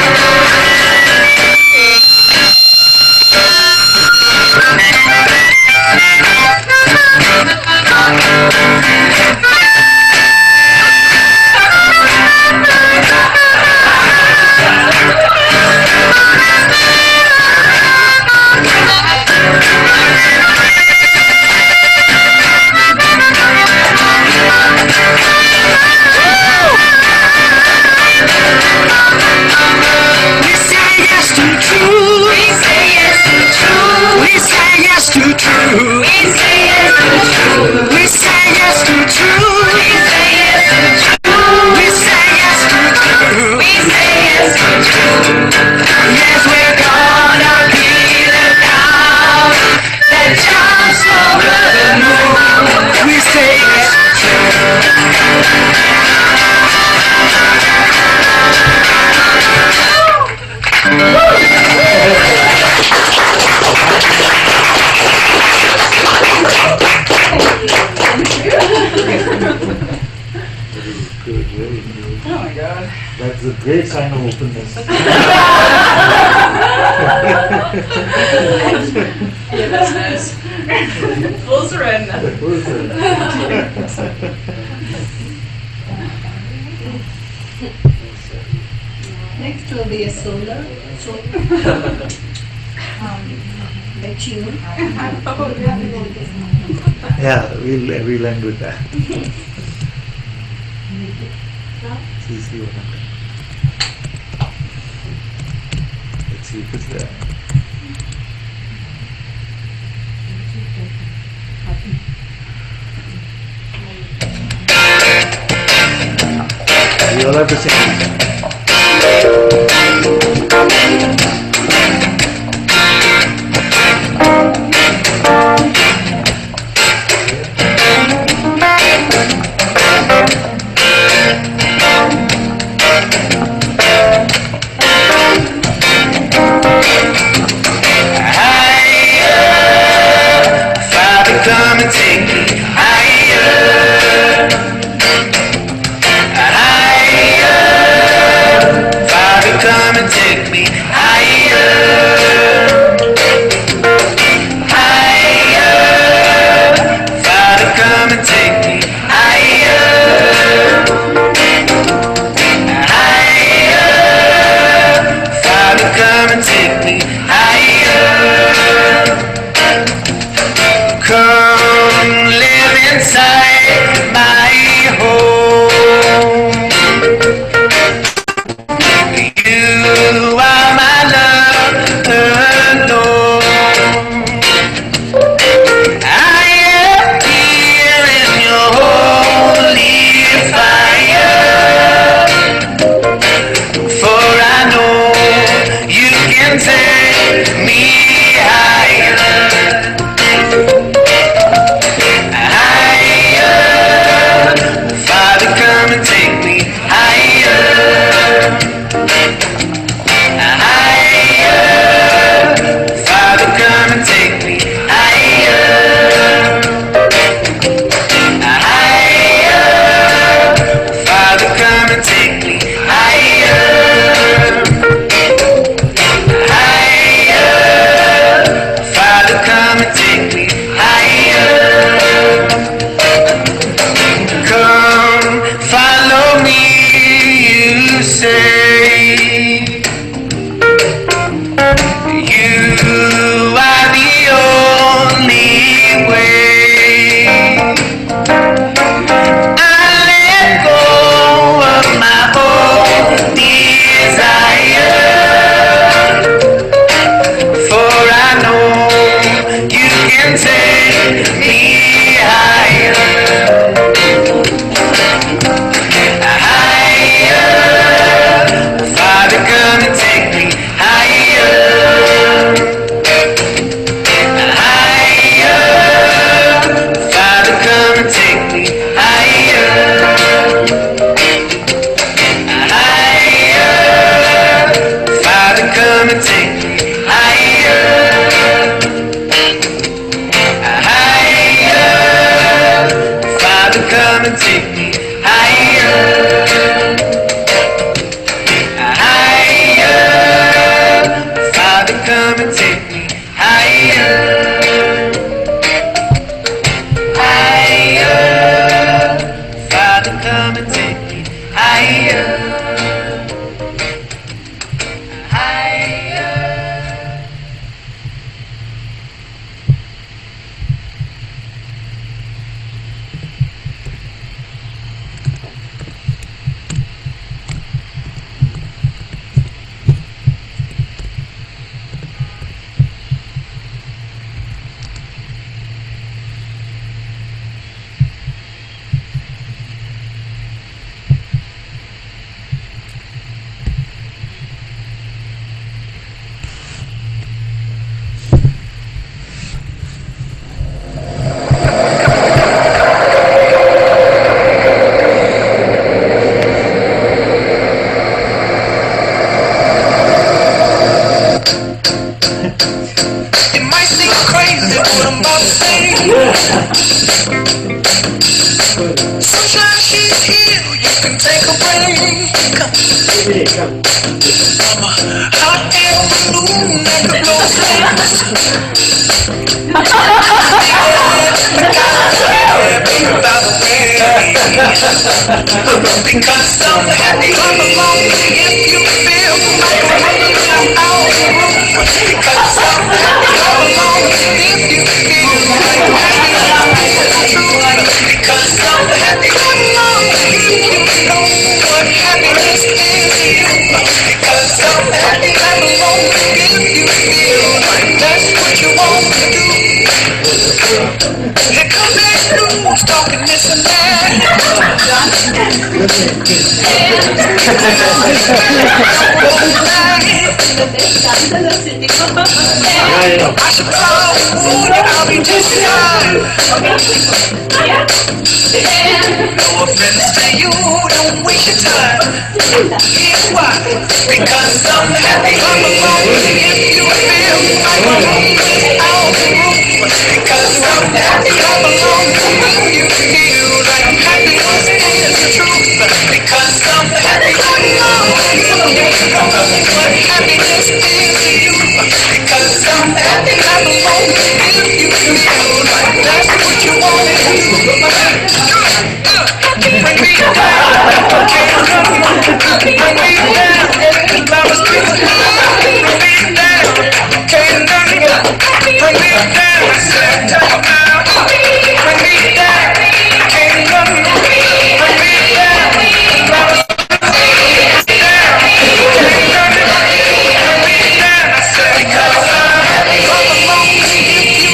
We say yes to truth. We say yes to truth. We say yes to truth. We say yes to truth. We say yes to truth. We say yes to truth. We say yes to truth. We say yes to truth. Yes, we're gonna be the cow that jumps over the moon. We say yes to Good, very good. Oh my God. That's a great sign of openness. Yeah, that's nice. Full surrender. Full surrender. Next will be a solar. The tune. Yeah, we'll end with that. See what happens. Let's see if it's there. We all have to sing. Father, come and take me higher, higher. come and take me higher. Come, follow me, you say. You are the only way. I let go of my own desire, for I know you can take me higher. Father, come and take me higher. Higher. Father, come and take me higher. Higher. Father, come and take me higher. Higher. Father, come and take me higher. Father, come and take me higher. Higher. Father, come and take me higher. Higher. It might seem crazy what I'm about to say. Sunshine, she's here, you can take a break. I'm a hot air balloon that can blow flames. By the way, because I'm happy, I'm alone. If you feel like I'm running out of room, because I'm happy, I'm alone. If you feel like I'm happy, I'm true. Because I'm happy, I'm alone. If you know what happiness is to you, because I'm happy, I'm alone. If you feel like that's what you want to do, here come that news talking this and that. I should probably I'll be just fine. No offense to you, don't waste your time. Here's why. Because I'm happy, I'm alone. If you feel like I'm without the room, because I'm happy, I'm alone. If you feel like happiness is the truth, because I'm happy, I'm alone. If you know what happiness is to you, because I'm happy, I'm alone. If you feel like that's what you want to do, bring me down. Bring me down. I was feeling high. Bring me down. Can't nothing bring me down. I said, bring me down. Can't nothing bring me down. I was feeling down. Can't nothing bring me down. I said, because I'm happy, I'm alone. If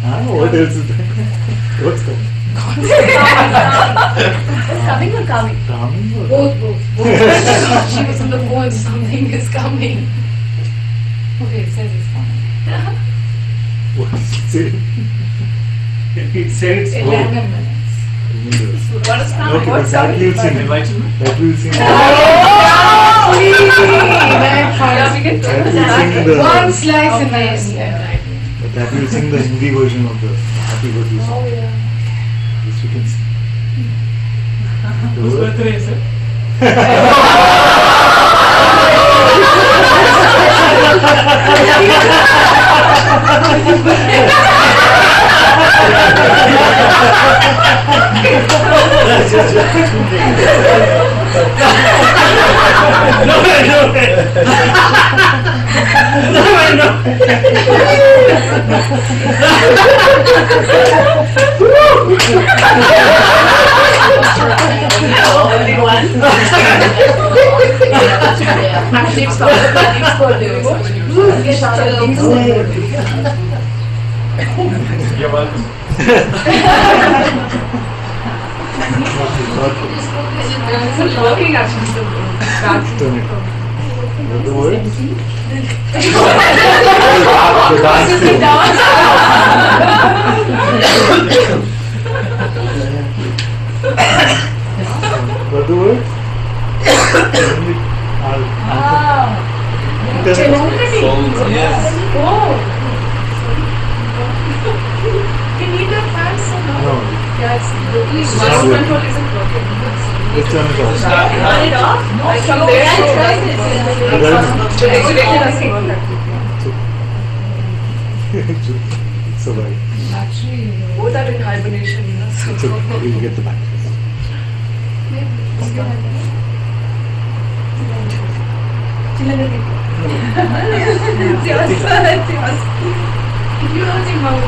What else is there? What's coming? Coming or coming? Coming or Both. She was on the phone, something is coming. Okay, it says it's coming. what's it saying? It said it's 11 minutes. What is coming? Okay, What's that coming? we'll sing. Invite you? That we'll sing. Oh, please! One slice in my That we'll sing the Hindi version of the Happy Birthday song. Oh, yeah. This we can sing. Whose birthday is it? Only one. Actually, it's for You're welcome. It's working actually. Turn it. What the word? The dance. What the word? Yes. You need a fan somehow. No. Yes, the not remote working. control isn't working. Let's turn it off. Turn it off? Like from there, the regulator doesn't work that quickly. It's alright. Both are in hibernation, you know, so. It's okay. We'll get the back. It's yours, it's yours. If you don't think about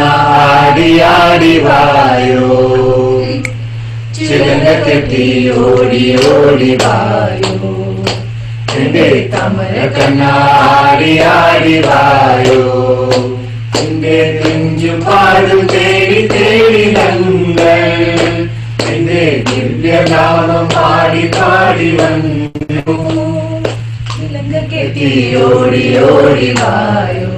ആടി ആടി വായോ ചിലങ്ക കെട്ടി ഓടി ഓടി വായോ എന്റെ Tamara കണ്ണാടി ആടി വായോ എന്റെ നെഞ്ചു പാടും തേടി തേടി ഞങ്ങൾ എന്റെ ദിവ്യനാമം പാടി പാടി വന്നു കെട്ടി ഓടി ഓടി വായോ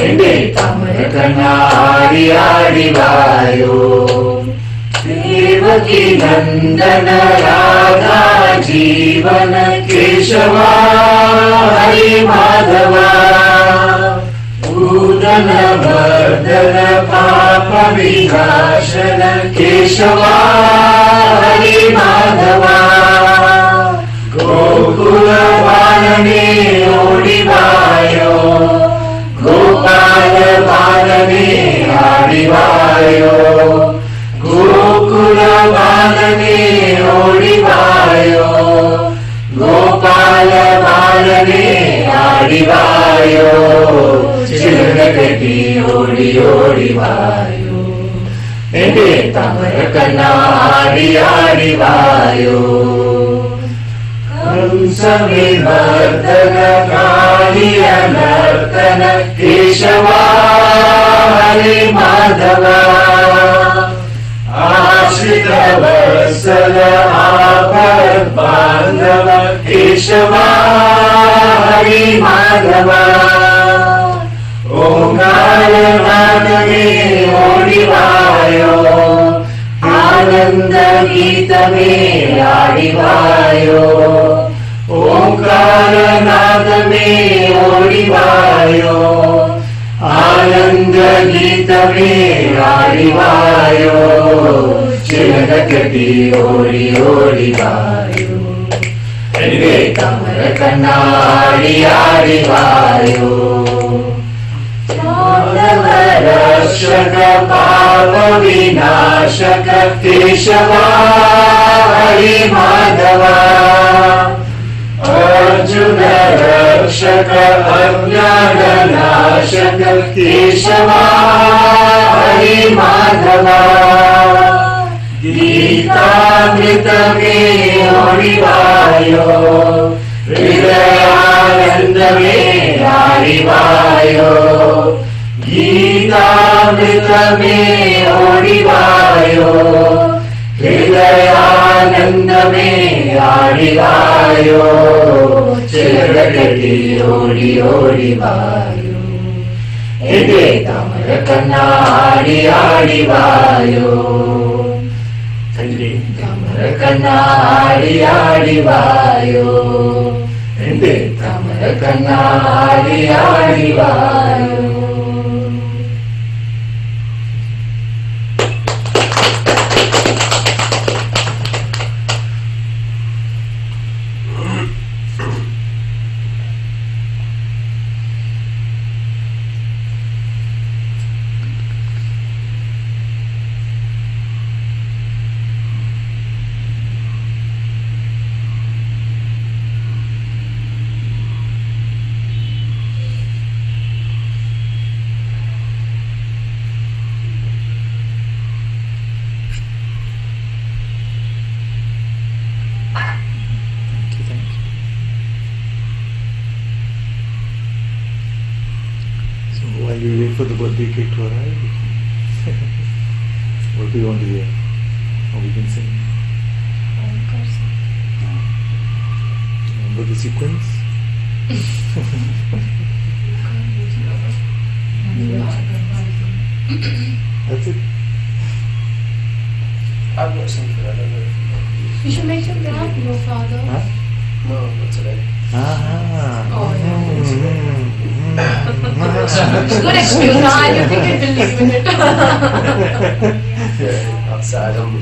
എന്റെ തമര കണ്ണാടി ആടി വായോ ദേവകി നന്ദന രാധാ ജീവന കേശവ ഹരി മാധവ പൂതന വർധന പാപ വിനാശന കേശവ ഹരി മാധവ ഗോകുല ബാലനേ ഓടിവായോ ഗോപാല ബാലനേ ആടിവായോ ഗോകുല ബാലനേ ഓടിവായോ ഗോപാല ബാലനേ ആടിവായോ ചിലങ്ക കെട്ടി ഓടി ഓടിവായോ എന്റെ തമര കണ്ണാടി ആടിവായോ ഹംസവിവർദ്ധന കാളിയ നർത്തന കേശവ ഹരി മാധവ ആശ്രിത വത്സല ആപദ് ബാന്ധവ കേശവ ഹരി മാധവ ഓംകാരനാഥമേ ഓടിവായോ ആനന്ദ ഗീതമേ ആടിവായോ ഓംകാരനാഥമേ ഓടിവായോ ആനന്ദ ഗീതമേ ആടിവായോ ചിലങ്ക കെട്ടി ഓടി ഓടിവായോ എന്റെ തമര കണ്ണാടി ആടിവായോ രക്ഷക പാപ വിനാശക Keshava Hari Madhava Arjuna Rakshaka Ajnana Nashaka Keshava Hari Madhava Gita Amrita Me Harivayo Hridayananda Me Harivayo Gita Amrita Me Harivayo Hridayananda Me Harivayo Chiragati Hori Hori Vayo Ede Tamarakanna Hari Hari Vayo Ede Tamarakanna Hari Hari Vayo Ede Tamarakanna Hari Hari Vayo. While you wait for the birthday cake to arrive, what do you want to hear? Or we can sing. Remember the sequence? That's it. I've got something, I don't know. You should make him rap, your father. Huh? No, not today. Oh, good excuse. No, I don't think I believe in it. Yeah, outside I'm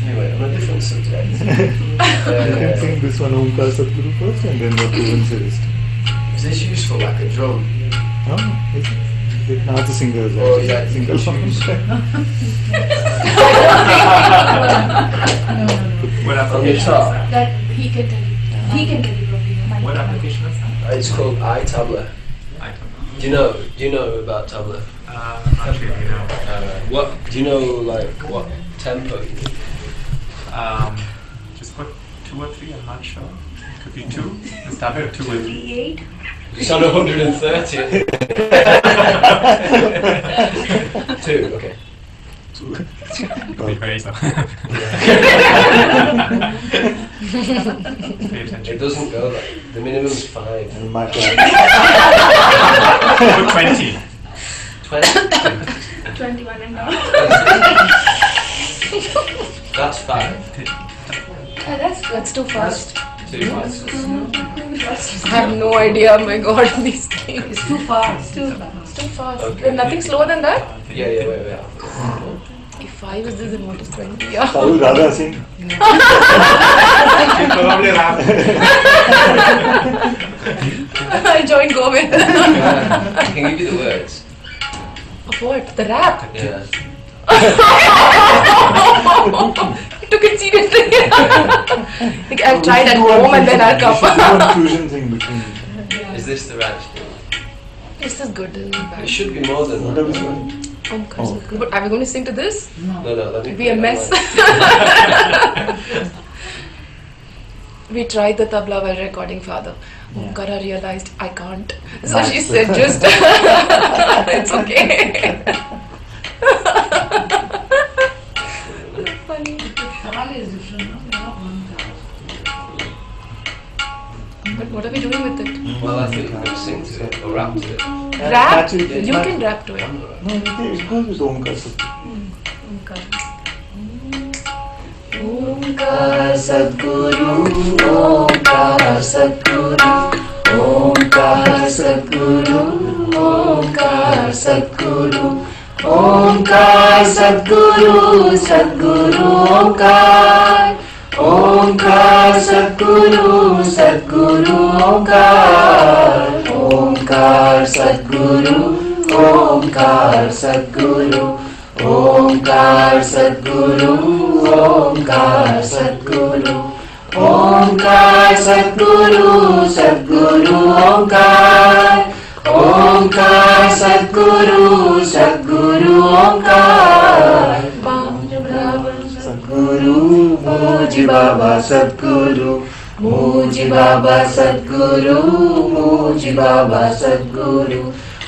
Anyway, on a different subject. You can sing this one Omkar Satguru first and then what you will say this. Is this useful like a drum? Oh, is it? Now the singer is Oh, yeah, you single can choose. What On your chart. That he can tell you. He can tell you probably. What application is that? It's called iTabla. Do you know about tabla? Not really, no. What do you know like what tempo you need? Just put 2 or 3, I'm not sure. Could be 2. Let's start with 2 or 3. 8. It's on 130. 2, okay. Could be crazy. Pay attention. It doesn't go like the minimum's 5. And my Put 20. 20. 21 and down. That's 5. That's too fast. 2 fast. I have no idea. My God, these things. It's too fast. It's too fast. Okay. There's nothing slower than that. Yeah, wait. If 5 is this, then what is 20? Yeah. How will Radha sing? Probably rap. I joined Govind. I can give you the words. Of what? The rap? Yeah. You took it seriously. Like, I've tried at home and then I'll come. One fusion thing between. Is this the right thing? This is good and bad. It should be more than What that. are we saying? Oh. But are we going to sing to this? No, let me It'll be a mess. We tried the tabla while recording Father. Omkara realized I can't. So she said just, it's okay. Funny. Tamale is different, no? They're not one color. But what are we doing with it? Well, I think we're going to sing to it or rap to it. Rap? You can rap to it. No, it goes with Omkar Satguru. Omkar Satguru, Omkar Satguru, Omkar Satguru, Omkar Satguru, Omkar Satguru, Satguru Omkar, Omkar Satguru, Satguru Omkar, Omkar Satguru, Omkar Sadguru, Omkar Sadguru, Omkar Sadguru, Omkar Sadguru, Sadguru Omkar, Omkar Sadguru, Sadguru Omkar, Sadguru, Moojibaba Sadguru, Moojibaba Sadguru, Moojibaba Sadguru,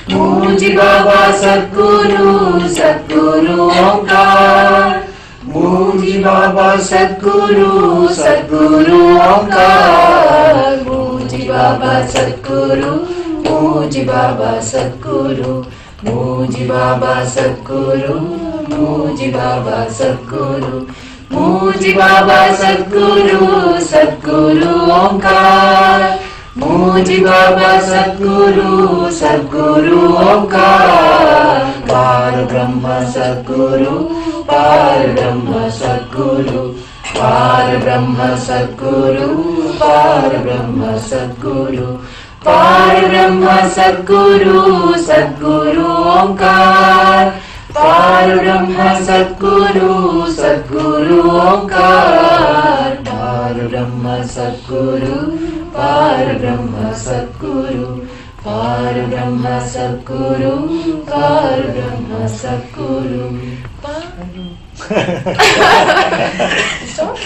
Moojibaba Sadguru, Sadguru Omkar, Moojibaba Sadguru, Sadguru Omkar, Moojibaba Sadguru, Moojibaba Sadguru, Moojibaba Sadguru, Moojibaba Sadguru, Moojibaba Sadguru, Sadguru Omkar, Moojibaba Sadguru, Sadguru Omkar, Parabrahma Sadguru, Parabrahma Sadguru, Parabrahma Sadguru, Parabrahma Sadguru, Parabrahma Sadguru, Sadguru Omkar, Parabrahma Sadguru, Sadguru Omkar, Parabrahma Sadguru, Parabrahma Sadguru, Parabrahma Sadguru, Parabrahma Sadguru. Stop.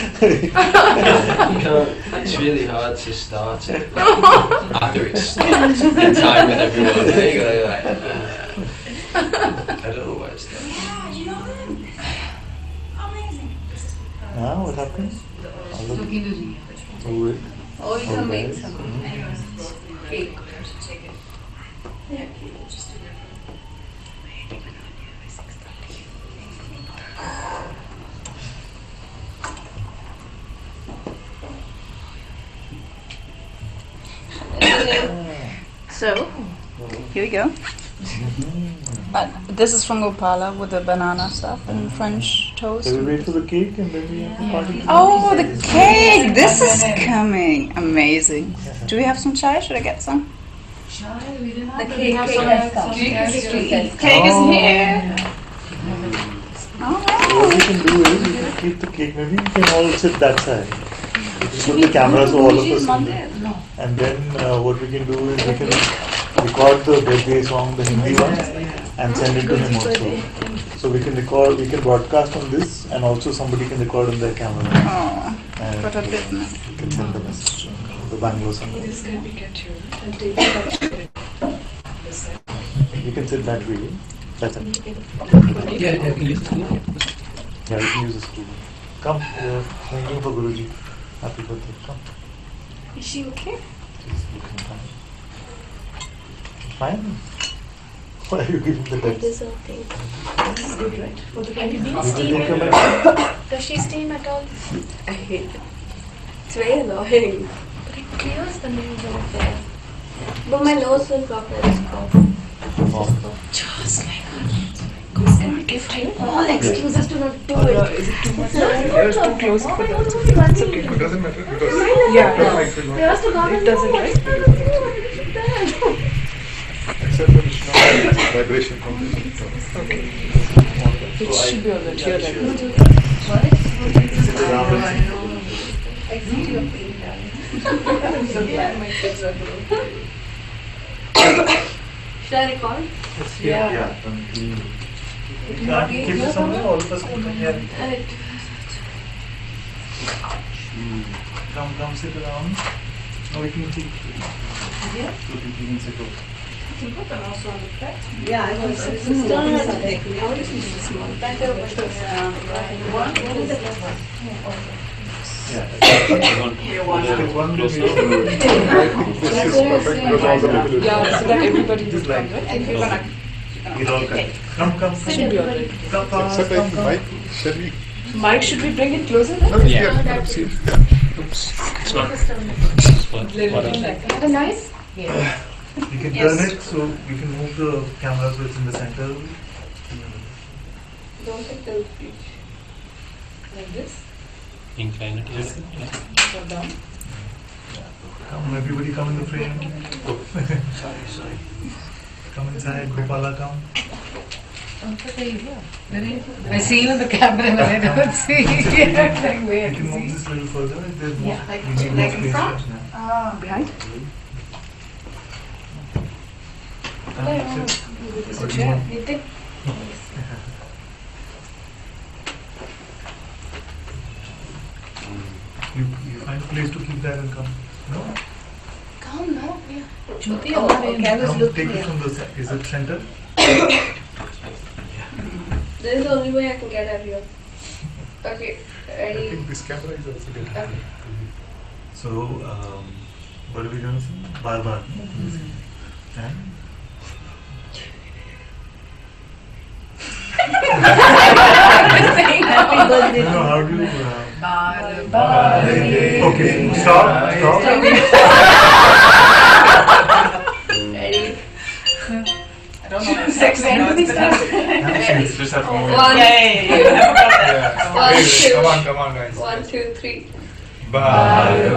It's really hard to start it after it's in time with everyone. You gotta like, I don't know why it's done. Ah, what happened? Oh, you can make some cake. So, here we go. This is from Gopala with the banana stuff and French toast. So we wait for the cake and then we have the party. Oh, the cake! This is coming. Amazing. Do we have some chai? Should I get some? The cake has come. Cake is here. So what we can do is we can keep the cake. Maybe we can all sit that side. We can put the camera so all of us can. And then what we can do is we can record the birthday song, the Hindi one, and send it to him also. So we can record, we can broadcast on this, and also somebody can record on their camera. Oh, and what a bit. we can send the message. The Bangalore Sangha. You can sit that way. That's it. Yeah, you can use the stool. Yeah, you can use the stool. Come, you're thanking for Guruji. Happy birthday. Come. Is she okay? She's looking fine. Fine? Why are you giving the best? This is okay. This is good, right? For the Have you been Did you steaming? take a minute? Does she steam at all? I hate it. It's very annoying. But it clears the nose over there. But my nose will probably cough. Just like can we give him all excuses to not do it? Is it too much? No, It's too close for that. It's okay. It doesn't matter because Yeah, the no. microphone. It doesn't, right? Except for the vibration from this. Okay. It should be on the chair like this. Should I record? Yeah. You can't keep it somewhere, all of us can come here. Come sit around. No, we can keep it. Yeah? So we can sit over. Yeah, I was. It's still not something. I want to see this one. Back over to one. What is it? Yeah. One. This is perfect because all the people Yeah, so that everybody Just like can. it all come. Should be alright. Except I think Mike, shall we? Mike, should we bring it closer? No, yeah. See. Oops. It's not. Have a nice? Yeah. You can turn it so you can move the camera so it's in the center. Don't take the speech. Like this? Incline it. Yes. Go down. Come, everybody come in the frame. Sorry. Come inside, Gopala, come. I see you in the camera and I don't see you. Like, where You can move this a little further. There's more. Yeah, like we need more in space front? right now. Behind? Or do you want- You find a place to keep that and come. No? Come now. Jyoti, Oh, okay, I was Come, looking take it here. from the side. Is it center? This is the only way I can get out of here. Okay, I ready? think this camera is also good. Okay. So, what are we going to say? Bar bar. And? Happy birthday. No, how do you? Birthday. Okay, stop. Ready? I don't know. Sex and Just have to move. One, Yeah. two, Come on, guys. 1, 2, 3. Bye.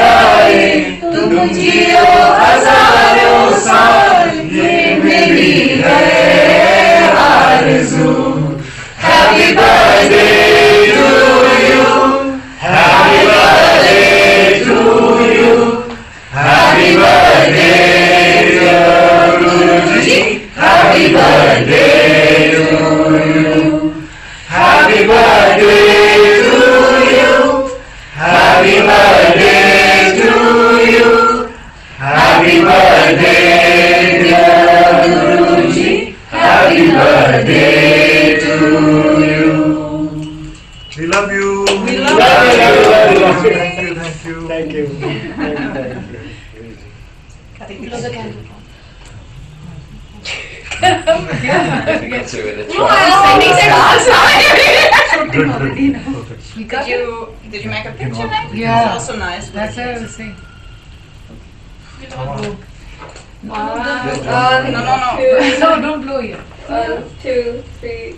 तुम जियो हजारों साल ये मेरी है आरज़ू Happy birthday to you Happy birthday to you Happy birthday dear Guruji Happy birthday to you Happy birthday to you Happy birthday to you Happy birthday dear Guruji Happy birthday to you We love you. We love you. Thank you. Close the candle. Get to it. No, I was sending it outside. Did you make a picture? Yeah. It's also nice. That's what I was saying. No. No, don't blow here. 1, 2, 3.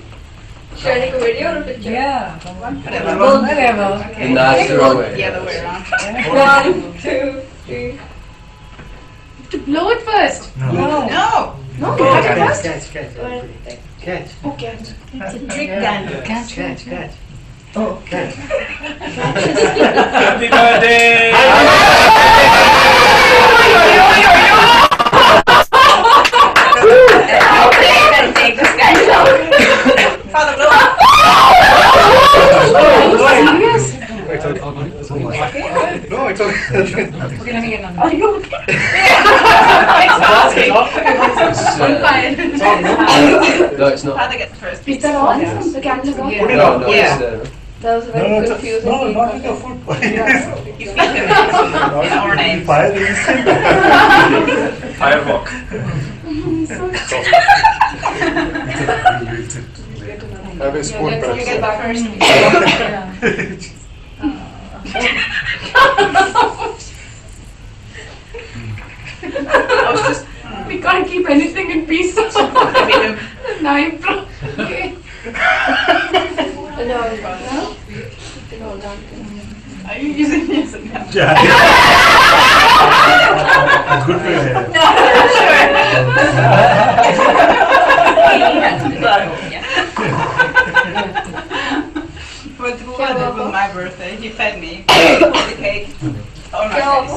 Should I take a video or a picture? Yeah. Whatever. Whatever. Okay. No, it's the wrong way. The other way around. 1, 2, 3. To blow it first. No. No. No. No, catch it first. Catch. Oh, catch. It's a trick candle. Catch. Oh, catch. Happy birthday! Okay, let's take this guy down. Father, blow. Serious? No, it's okay. Okay, let me get another. Are you okay? No, it's not. Father gets first. Is that on? The candle is on? Put it No, on. no, Yeah. it's there. That was a very confusing No, thing. not with your foot. You speak in our names. Fire the instant. Firewalk. Have a spoon, You get back first. I was just. We can't keep anything in peace. Knife. Okay. No. Are you using this? Yeah. Good for your hair. But with my birthday, he fed me the cake on my face.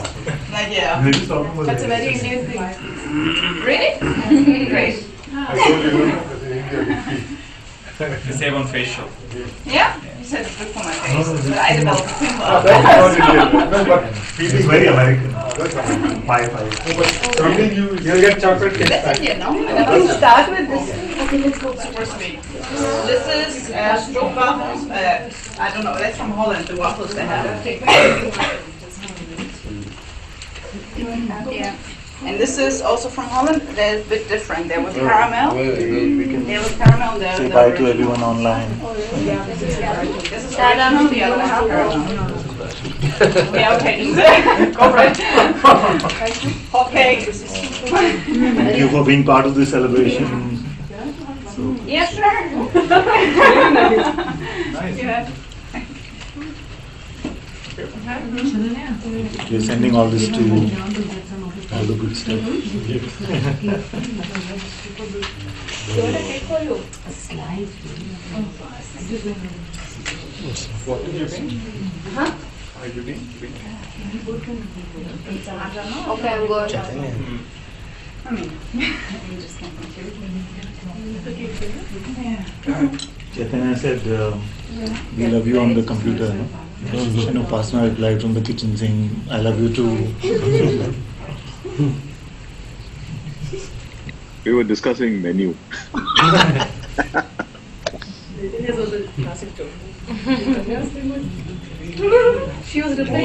Like, yeah. Really sorry for That's a that. very Indian thing. Really? Great. I told you, You save on facial. Yeah? You said it's good for my No, face. no, But I developed a It's very American. Pie. You'll get chocolate cake. That's Indian, no? Let's start with this. Okay, let's go super sweet. This is stroopwafels. I don't know, that's from Holland, the waffles they have. Yeah. And this is also from Holland. They're a bit different. They're with caramel. They're with caramel. Say bye to everyone online. This is caramel. The other one is caramel. Yeah, okay. Go for it. Hot cake. Thank you for being part of this celebration. Yes, sir. Nice. Yeah. We're sending all this to you. All the good stuff. What did you bring? Huh? Are you bring? Okay, I'm going. I mean, you just can't Chaitanya said, we love you on the computer. No? I know Pasna replied from the kitchen saying, I love you too. We were discussing menu. She was replying.